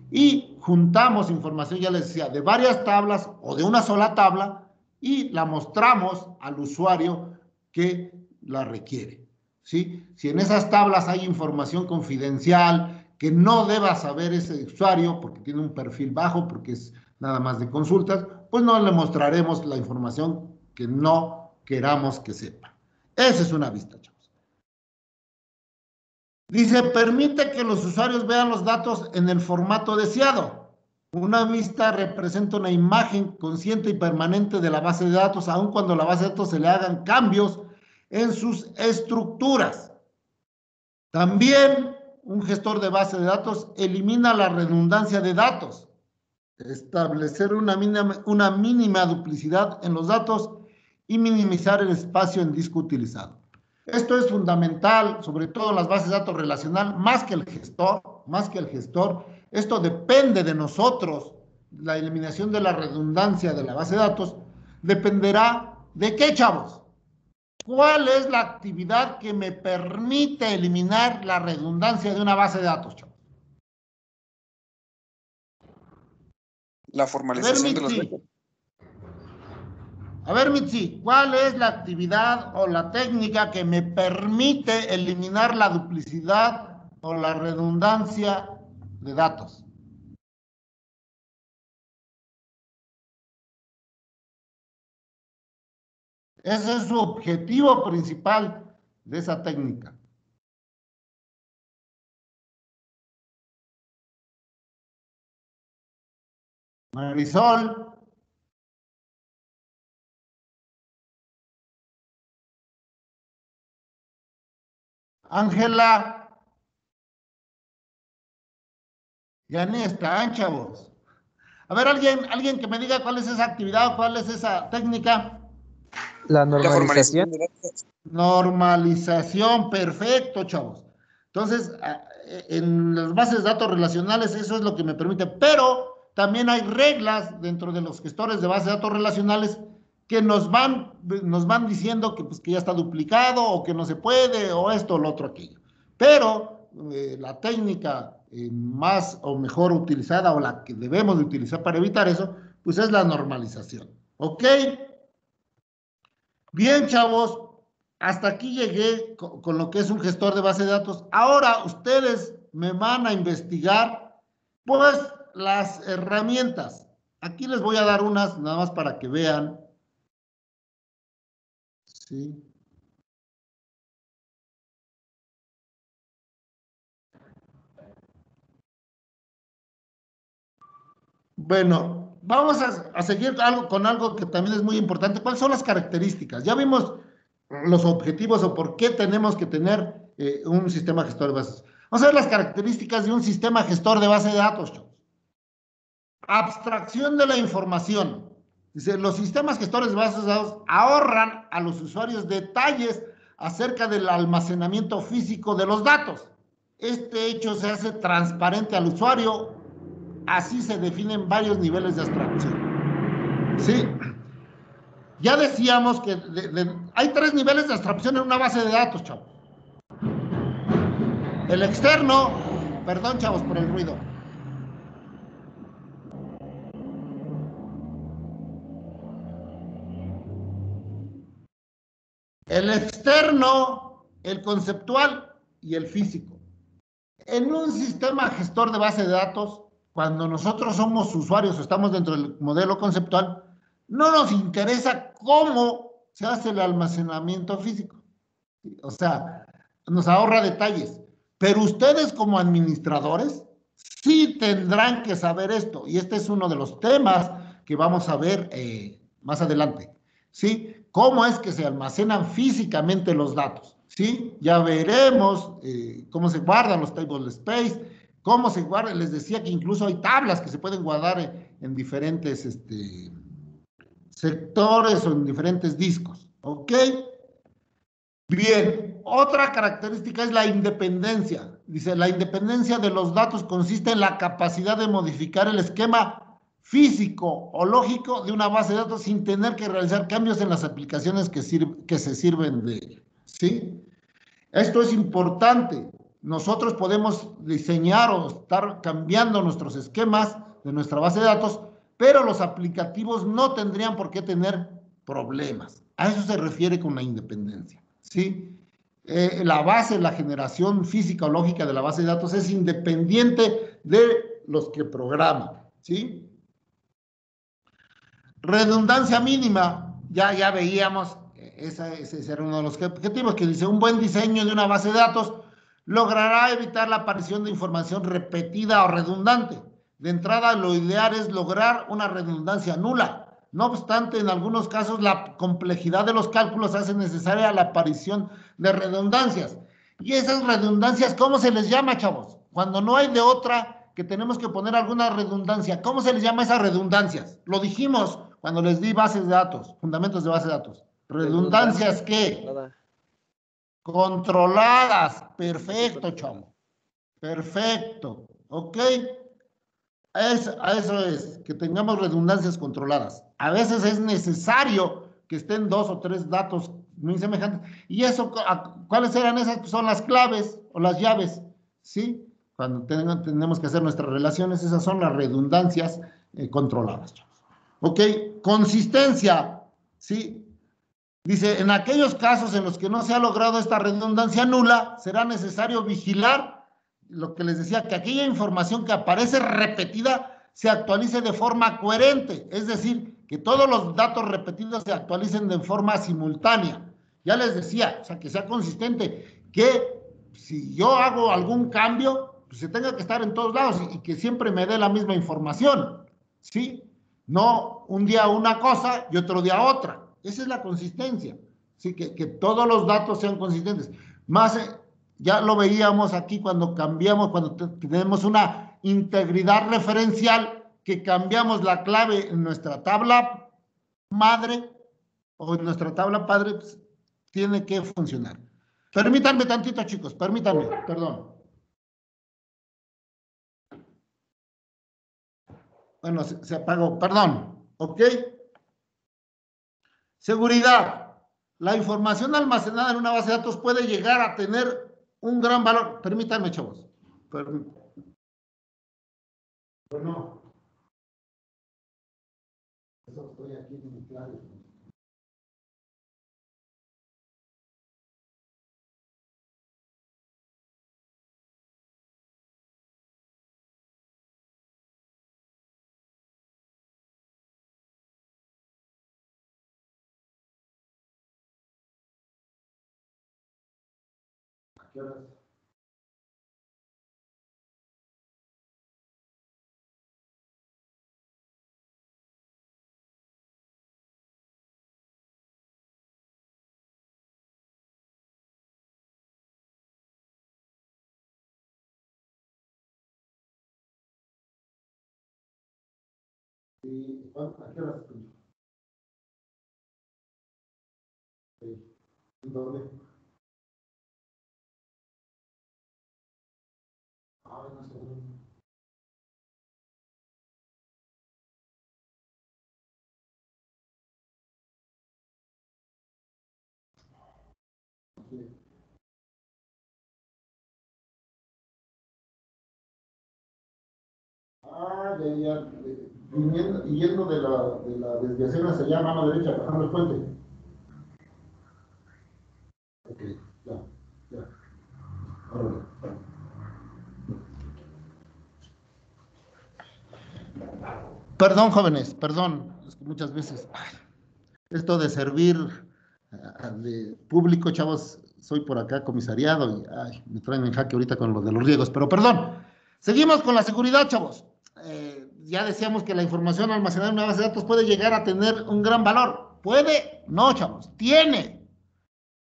y juntamos información, ya les decía, de varias tablas o de una sola tabla y la mostramos al usuario que la requiere, ¿sí? Si en esas tablas hay información confidencial que no deba saber ese usuario porque tiene un perfil bajo, porque es nada más de consultas, pues no le mostraremos la información que no queramos que sepa. Esa es una vista, chavos. Dice, permite que los usuarios vean los datos en el formato deseado. Una vista representa una imagen consciente y permanente de la base de datos, aun cuando a la base de datos se le hagan cambios en sus estructuras. También un gestor de base de datos elimina la redundancia de datos, establecer una mínima duplicidad en los datos y minimizar el espacio en disco utilizado. Esto es fundamental, sobre todo en las bases de datos relacional, más que el gestor. Esto depende de nosotros. La eliminación de la redundancia de la base de datos dependerá de qué, chavos. ¿Cuál es la actividad que me permite eliminar la redundancia de una base de datos, chavos? La formalización de los datos. A ver, Mitzi, ¿cuál es la actividad o la técnica que me permite eliminar la duplicidad o la redundancia de datos? Ese es su objetivo principal de esa técnica. Marisol. Ángela. Ya ni están, chavos. A ver, alguien que me diga cuál es esa actividad o cuál es esa técnica. La normalización. Normalización, perfecto, chavos. Entonces, en las bases de datos relacionales eso es lo que me permite, pero también hay reglas dentro de los gestores de bases de datos relacionales que nos van diciendo que, pues, que ya está duplicado o que no se puede o esto o lo otro aquello. Pero la técnica más o mejor utilizada o la que debemos de utilizar para evitar eso, pues es la normalización. ¿Ok? Bien, chavos. Hasta aquí llegué con lo que es un gestor de base de datos. Ahora ustedes me van a investigar, pues, las herramientas. Aquí les voy a dar unas, nada más para que vean. Sí. Bueno, vamos a seguir con algo que también es muy importante. ¿Cuáles son las características? Ya vimos los objetivos o por qué tenemos que tener un sistema gestor de bases. Vamos a ver las características de un sistema gestor de base de datos, chavos. Abstracción de la información. Dice, los sistemas gestores de bases de datos ahorran a los usuarios detalles acerca del almacenamiento físico de los datos. Este hecho se hace transparente al usuario, así se definen varios niveles de abstracción. Sí, ya decíamos que hay 3 niveles de abstracción en una base de datos, chavos. El externo, perdón, chavos, por el ruido. El externo, el conceptual y el físico. En un sistema gestor de base de datos, cuando nosotros somos usuarios o estamos dentro del modelo conceptual, no nos interesa cómo se hace el almacenamiento físico. O sea, nos ahorra detalles. Pero ustedes como administradores sí tendrán que saber esto. Y este es uno de los temas que vamos a ver más adelante. ¿Sí? ¿Cómo es que se almacenan físicamente los datos? ¿Sí? Ya veremos cómo se guardan los table space, cómo se guarda. Les decía que incluso hay tablas que se pueden guardar en diferentes sectores o en diferentes discos. ¿Ok? Bien, otra característica es la independencia. Dice, la independencia de los datos consiste en la capacidad de modificar el esquema físico o lógico de una base de datos sin tener que realizar cambios en las aplicaciones que se sirven de ella. ¿Sí? Esto es importante. Nosotros podemos diseñar o estar cambiando nuestros esquemas de nuestra base de datos, pero los aplicativos no tendrían por qué tener problemas. A eso se refiere con la independencia. ¿Sí? La base, la generación física o lógica de la base de datos es independiente de los que programan. ¿Sí? Redundancia mínima, ya veíamos, ese era uno de los objetivos, que dice, un buen diseño de una base de datos logrará evitar la aparición de información repetida o redundante. De entrada, lo ideal es lograr una redundancia nula. No obstante, en algunos casos, la complejidad de los cálculos hace necesaria la aparición de redundancias. Y esas redundancias, ¿cómo se les llama, chavos? Cuando no hay de otra, que tenemos que poner alguna redundancia. ¿Cómo se les llama esas redundancias? Lo dijimos cuando les di bases de datos, fundamentos de base de datos. ¿Redundancias qué? Controladas. Perfecto, chavo. Perfecto. ¿Ok? A eso es, que tengamos redundancias controladas. A veces es necesario que estén 2 o 3 datos muy semejantes. ¿Y eso, cuáles eran esas? Pues son las claves o las llaves, ¿sí? Cuando tenemos que hacer nuestras relaciones, esas son las redundancias controladas. ¿Ok? Consistencia, ¿sí? Dice, en aquellos casos en los que no se ha logrado esta redundancia nula, será necesario vigilar lo que les decía, que aquella información que aparece repetida se actualice de forma coherente, es decir, que todos los datos repetidos se actualicen de forma simultánea. Ya les decía, o sea, que sea consistente, que si yo hago algún cambio, pues se tenga que estar en todos lados y que siempre me dé la misma información, ¿sí? No un día una cosa y otro día otra. Esa es la consistencia, ¿sí? Que todos los datos sean consistentes. Más ya lo veíamos aquí cuando cambiamos, cuando tenemos una integridad referencial, que cambiamos la clave en nuestra tabla madre o en nuestra tabla padre, pues, tiene que funcionar. Permítanme tantito, chicos, permítanme, perdón. Bueno, se apagó, perdón, ¿ok? Seguridad. La información almacenada en una base de datos puede llegar a tener un gran valor. Permítanme, chavos. Bueno, eso estoy aquí en mi clase. ¿A qué horas? ¿A qué horas? ¿Dónde? Sí. Ya. Yendo de la desviación hacia allá, mano derecha, bajando el puente. Ok, ya. Órale. Perdón, jóvenes, perdón. Es que muchas veces esto de servir de público, chavos, soy por acá comisariado y me traen en jaque ahorita con lo de los riegos, pero perdón. Seguimos con la seguridad, chavos. Ya decíamos que la información almacenada en una base de datos puede llegar a tener un gran valor. ¿Puede? No, chavos, tiene.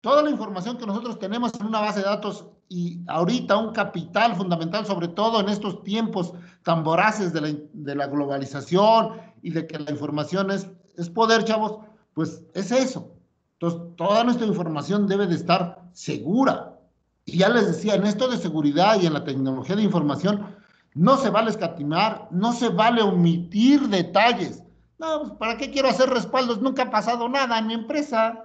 Toda la información que nosotros tenemos en una base de datos y ahorita un capital fundamental, sobre todo en estos tiempos tan voraces de la globalización y de que la información es poder, chavos, pues es eso. Entonces, toda nuestra información debe de estar segura. Y ya les decía, en esto de seguridad y en la tecnología de información, no se vale escatimar, no se vale omitir detalles. No, pues, ¿para qué quiero hacer respaldos? Nunca ha pasado nada en mi empresa.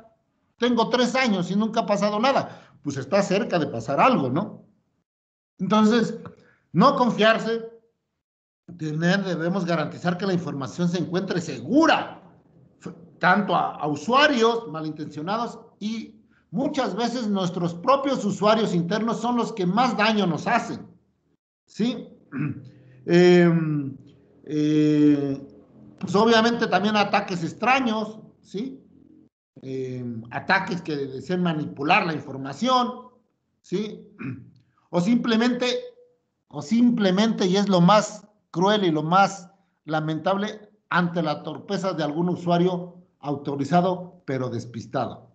Tengo 3 años y nunca ha pasado nada. Pues está cerca de pasar algo, ¿no? Entonces, no confiarse, debemos garantizar que la información se encuentre segura, tanto a usuarios malintencionados y muchas veces nuestros propios usuarios internos son los que más daño nos hacen, ¿sí? Pues obviamente también ataques extraños, ¿sí? Ataques que desean manipular la información, ¿sí? O simplemente, y es lo más cruel y lo más lamentable, ante la torpeza de algún usuario autorizado, pero despistado.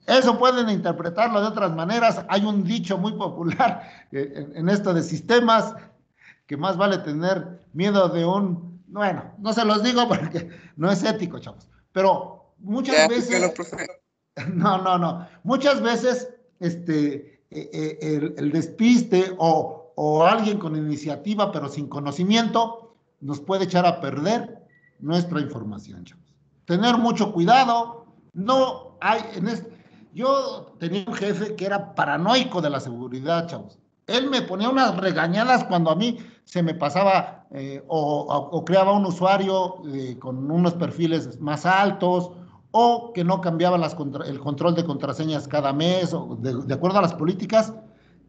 Eso pueden interpretarlo de otras maneras. Hay un dicho muy popular en esto de sistemas, que más vale tener miedo de un... Bueno, no se los digo porque no es ético, chavos, pero muchas veces... No. Muchas veces el despiste o alguien con iniciativa pero sin conocimiento nos puede echar a perder nuestra información, chavos. Tener mucho cuidado. No hay... Yo tenía un jefe que era paranoico de la seguridad, chavos. Él me ponía unas regañadas cuando a mí se me pasaba o creaba un usuario con unos perfiles más altos o que no cambiaba el control de contraseñas cada mes, o de acuerdo a las políticas.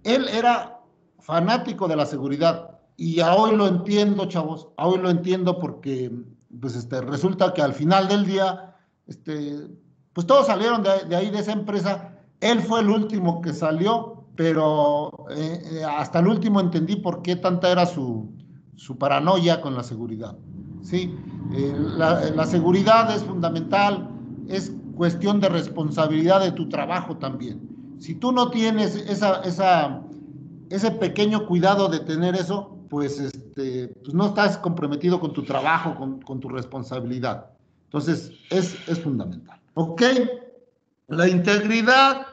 Él era fanático de la seguridad y a hoy lo entiendo, chavos. A hoy lo entiendo porque pues, resulta que al final del día pues todos salieron de ahí, de esa empresa. Él fue el último que salió, pero hasta el último entendí por qué tanta era su paranoia con la seguridad. ¿Sí? La seguridad es fundamental, es cuestión de responsabilidad de tu trabajo también. Si tú no tienes ese pequeño cuidado de tener eso, pues no estás comprometido con tu trabajo, con tu responsabilidad. Entonces, es fundamental. ¿Ok? La integridad,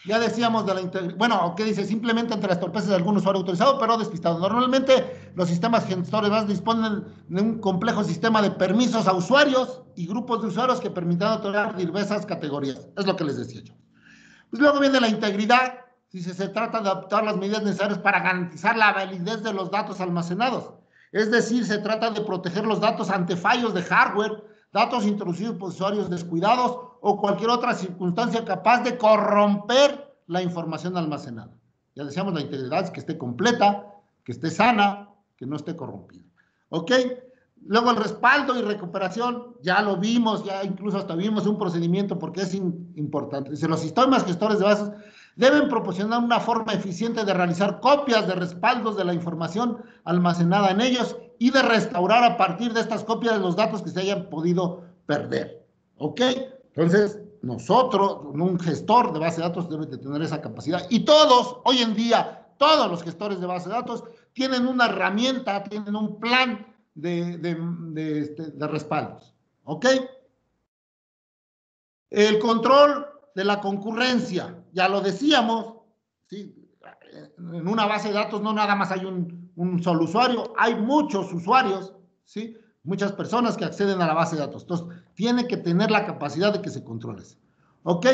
ya decíamos de la integridad. Bueno, ¿qué dice? Simplemente ante las torpezas de algún usuario autorizado, pero despistado. Normalmente los sistemas gestores disponen de un complejo sistema de permisos a usuarios y grupos de usuarios que permitan otorgar diversas categorías. Es lo que les decía yo. Pues luego viene la integridad. Dice, se trata de adoptar las medidas necesarias para garantizar la validez de los datos almacenados. Es decir, se trata de proteger los datos ante fallos de hardware, datos introducidos por usuarios descuidados o cualquier otra circunstancia capaz de corromper la información almacenada. Ya decíamos, la integridad es que esté completa, que esté sana, que no esté corrompida. ¿Ok? Luego el respaldo y recuperación, ya lo vimos, ya incluso hasta vimos un procedimiento porque es importante. Dice, los sistemas gestores de bases deben proporcionar una forma eficiente de realizar copias de respaldos de la información almacenada en ellos y de restaurar a partir de estas copias los datos que se hayan podido perder. ¿Ok? Entonces, nosotros, un gestor de base de datos debe de tener esa capacidad. Y todos, hoy en día, todos los gestores de base de datos tienen una herramienta, tienen un plan de respaldos. ¿Ok? El control de la concurrencia, ya lo decíamos, ¿sí? En una base de datos no nada más hay un solo usuario, hay muchos usuarios, ¿sí? Muchas personas que acceden a la base de datos. Entonces, tiene que tener la capacidad de que se controle. ¿Ok?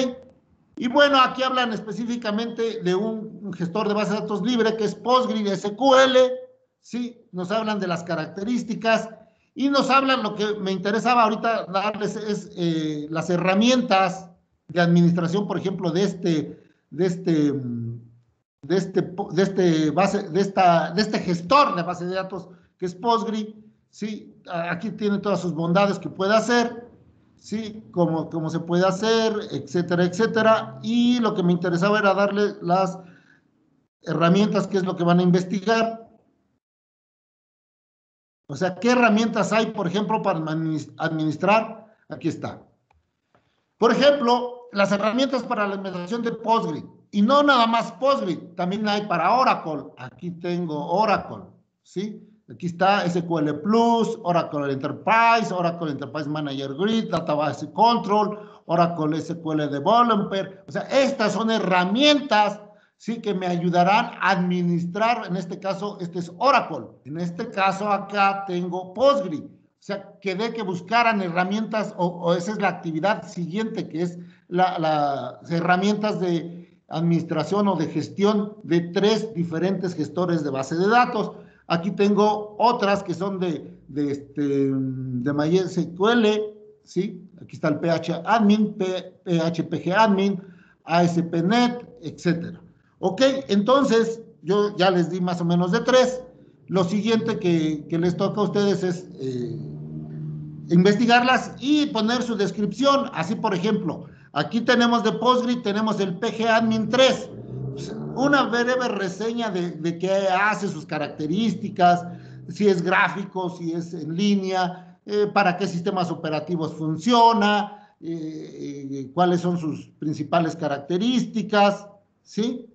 Y bueno, aquí hablan específicamente de un gestor de base de datos libre que es PostgreSQL, ¿sí? Nos hablan de las características y nos hablan, lo que me interesaba ahorita darles es las herramientas de administración, por ejemplo, de este gestor de base de datos que es Postgre, ¿sí? Aquí tiene todas sus bondades que puede hacer, ¿sí? Cómo se puede hacer, etcétera, etcétera. Y lo que me interesaba era darle las herramientas, que es lo que van a investigar. O sea, ¿qué herramientas hay, por ejemplo, para administrar? Aquí está. Por ejemplo, las herramientas para la administración de Postgre. Y no nada más Postgre, también hay para Oracle. Aquí tengo Oracle, ¿sí? Aquí está SQL Plus, Oracle Enterprise, Oracle Enterprise Manager Grid, Database Control, Oracle SQL Developer. O sea, estas son herramientas, sí, que me ayudarán a administrar. En este caso, este es Oracle. En este caso, acá tengo Postgre. O sea, quedé que buscaran herramientas, o esa es la actividad siguiente, que es las herramientas de administración o de gestión de 3 diferentes gestores de base de datos. Aquí tengo otras que son de MySQL, ¿sí? Aquí está el PHadmin, PHPGadmin, ASP.NET, etcétera. Ok, entonces, yo ya les di más o menos de 3. Lo siguiente que les toca a ustedes es investigarlas y poner su descripción. Así, por ejemplo, aquí tenemos de Postgre, tenemos el PGadmin 3. Una breve reseña de qué hace, sus características, si es gráfico, si es en línea, para qué sistemas operativos funciona, cuáles son sus principales características, ¿sí?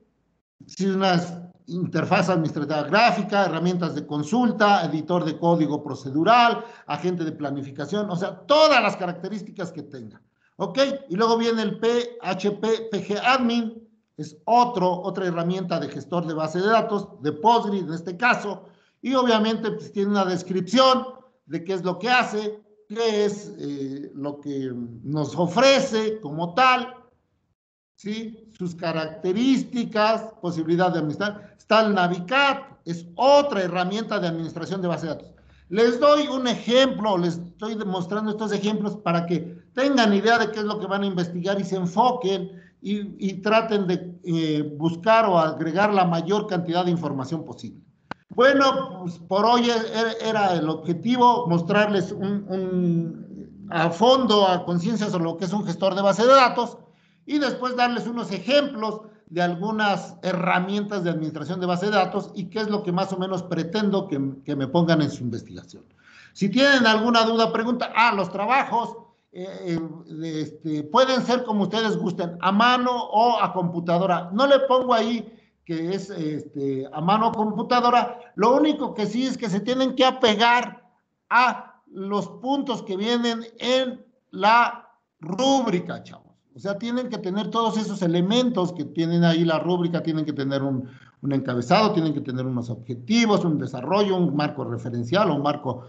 Si una interfaz administrativa gráfica, herramientas de consulta, editor de código procedural, agente de planificación, o sea, todas las características que tenga. ¿Ok? Y luego viene el PHPGadmin, es otra herramienta de gestor de base de datos, de Postgre en este caso, y obviamente pues, tiene una descripción de qué es lo que hace, qué es lo que nos ofrece como tal, ¿sí? Sus características, posibilidad de administrar. Está el Navicat, es otra herramienta de administración de base de datos. Les doy un ejemplo, les estoy demostrando estos ejemplos para que tengan idea de qué es lo que van a investigar y se enfoquen y traten de buscar o agregar la mayor cantidad de información posible. Bueno, pues por hoy era el objetivo mostrarles a fondo, a conciencia sobre lo que es un gestor de base de datos y después darles unos ejemplos de algunas herramientas de administración de base de datos y qué es lo que más o menos pretendo que me pongan en su investigación. Si tienen alguna duda, pregunta. Los trabajos pueden ser como ustedes gusten, a mano o a computadora. No le pongo ahí que es a mano o computadora. Lo único que sí es que se tienen que apegar a los puntos que vienen en la rúbrica, chavos. O sea, tienen que tener todos esos elementos que tienen ahí la rúbrica, tienen que tener un encabezado, tienen que tener unos objetivos, un desarrollo, un marco referencial o un marco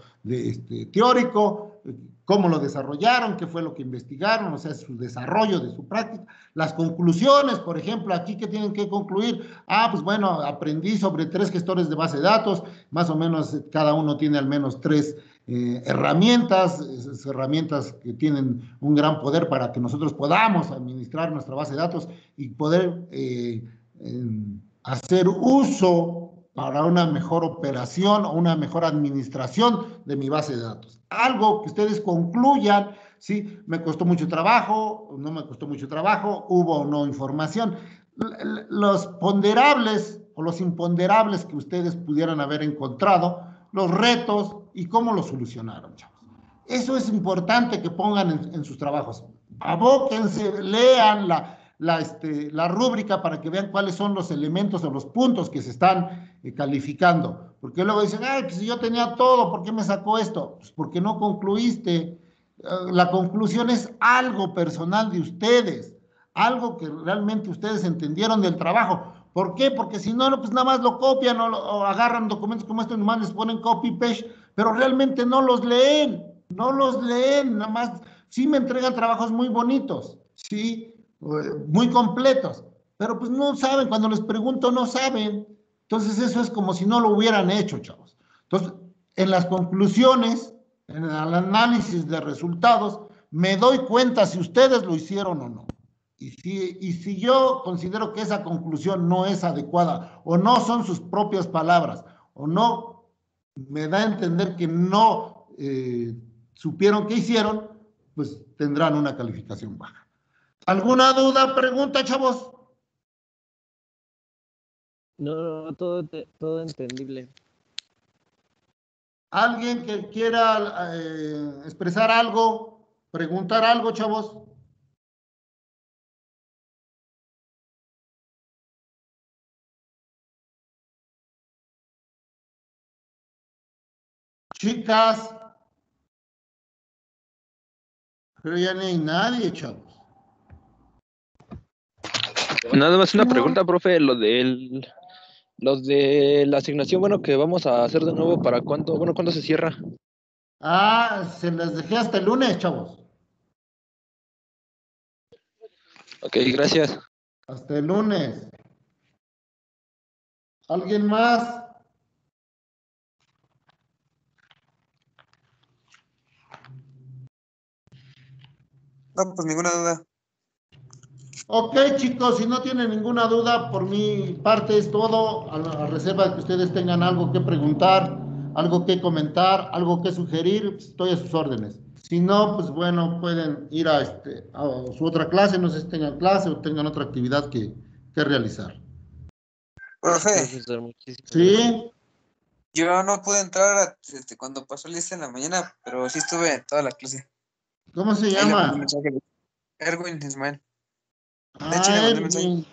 teórico, cómo lo desarrollaron, qué fue lo que investigaron, o sea, su desarrollo de su práctica, las conclusiones, por ejemplo, aquí que tienen que concluir, pues bueno, aprendí sobre 3 gestores de base de datos, más o menos cada uno tiene al menos 3 herramientas, esas herramientas que tienen un gran poder para que nosotros podamos administrar nuestra base de datos y poder hacer uso para una mejor operación o una mejor administración de mi base de datos. Algo que ustedes concluyan, ¿sí? ¿Me costó mucho trabajo? ¿No me costó mucho trabajo? ¿Hubo o no información? Los ponderables o los imponderables que ustedes pudieran haber encontrado, los retos y cómo los solucionaron, chavos. Eso es importante que pongan en sus trabajos. Abóquense, lean la rúbrica para que vean cuáles son los elementos o los puntos que se están calificando. Porque luego dicen, que si yo tenía todo, ¿por qué me sacó esto? Pues porque no concluiste. La conclusión es algo personal de ustedes, algo que realmente ustedes entendieron del trabajo. ¿Por qué? Porque si no, pues nada más lo copian o agarran documentos como estos, nomás les ponen copy-paste, pero realmente no los leen, nada más. Sí me entregan trabajos muy bonitos, sí, muy completos, pero pues no saben, cuando les pregunto no saben. Entonces eso es como si no lo hubieran hecho, chavos. Entonces, en las conclusiones, en el análisis de resultados, me doy cuenta si ustedes lo hicieron o no. Y si yo considero que esa conclusión no es adecuada, o no son sus propias palabras, o no me da a entender que no supieron qué hicieron, pues tendrán una calificación baja. ¿Alguna duda, pregunta, chavos? No, todo entendible. ¿Alguien que quiera expresar algo, preguntar algo, chavos? Chicas, pero ya no hay nadie, chavos. Nada más una pregunta, profe, los de la asignación, bueno, que vamos a hacer de nuevo, ¿para cuándo? Bueno, ¿cuándo se cierra? Se las dejé hasta el lunes, chavos. Ok, gracias. Hasta el lunes. ¿Alguien más? No, pues ninguna duda. Ok, chicos, si no tienen ninguna duda, por mi parte es todo, a reserva de que ustedes tengan algo que preguntar, algo que comentar, algo que sugerir, estoy a sus órdenes. Si no, pues bueno, pueden ir a su otra clase, no sé si tengan clase o tengan otra actividad que realizar. Profe, Profesor, muchísimas ¿Sí? gracias. yo no pude entrar cuando pasó el lista en la mañana, pero sí estuve en toda la clase. ¿Cómo se Ahí le mandé llama? un mensaje. Erwin Ismael. De hecho, le mandé un mensaje.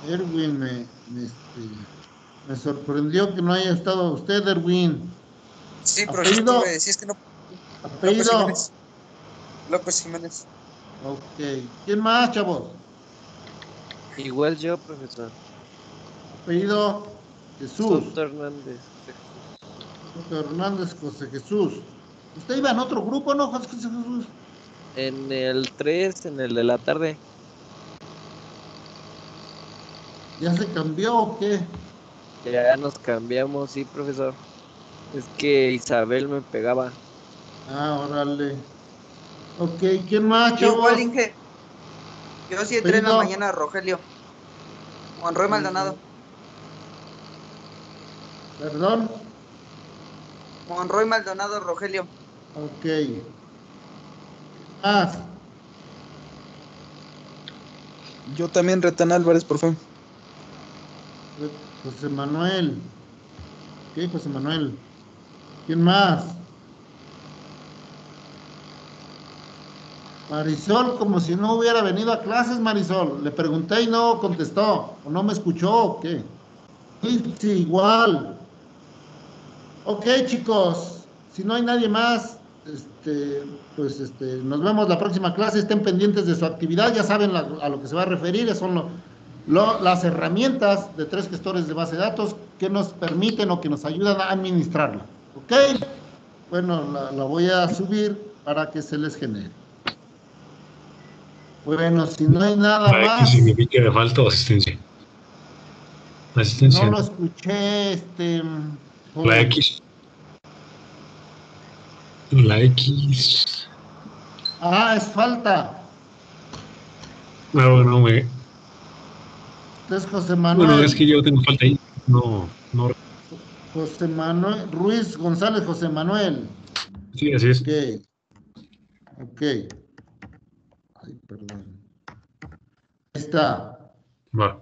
Erwin, me sorprendió que no haya estado usted, Erwin. Sí, pero sí ¿Apellido? estuve. Sí, es que no. López ¿Apellido? Jiménez. López Jiménez. Ok. ¿Quién más, chavos? Igual yo, profesor. Apellido Jesús. Soto Hernández. Soto Hernández José Jesús. ¿Usted iba en otro grupo, no, José Jesús? En el 3, en el de la tarde. ¿Ya se cambió o qué? Ya nos cambiamos, sí, profesor. Es que Isabel me pegaba. Órale. Ok, ¿quién más, Yo igual, chavos? Inge. Yo sí entré en la ¿Apellido? mañana, Rogelio. Monroy Maldonado. ¿Perdón? Monroy Maldonado, Rogelio. Ok. Más. Yo también, Retán Álvarez, profe. José Manuel. Ok, José Manuel. ¿Quién más? Marisol, como si no hubiera venido a clases, Marisol. Le pregunté y no contestó. ¿O no me escuchó o qué? Sí, igual. Ok, chicos. Si no hay nadie más, pues nos vemos la próxima clase. Estén pendientes de su actividad. Ya saben a lo que se va a referir. Son las herramientas de 3 gestores de base de datos que nos permiten o que nos ayudan a administrarla. ¿Ok? Bueno, la voy a subir para que se les genere. Bueno, si no hay nada La más. X significa de falta o asistencia. Asistencia. No lo escuché, La X. La X. Es falta. No, me. Entonces, José Manuel. Bueno, es que yo tengo falta ahí. No. José Manuel, Ruiz González José Manuel. Sí, así es. Ok. Ay, perdón. Ahí está. Va.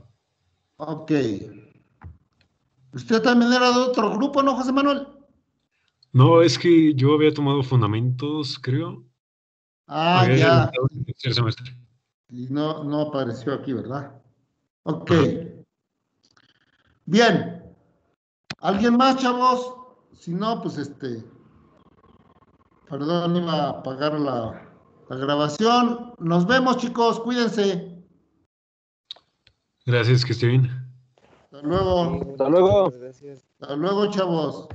Ok. ¿Usted también era de otro grupo, no, José Manuel? No, es que yo había tomado fundamentos, creo. Ya. El tercer semestre. Y no apareció aquí, ¿verdad? Ok. Bien. ¿Alguien más, chavos? Si no, pues perdón, iba a apagar la grabación. Nos vemos, chicos. Cuídense. Gracias, que esté bien. Hasta luego. Hasta luego. Hasta luego, chavos.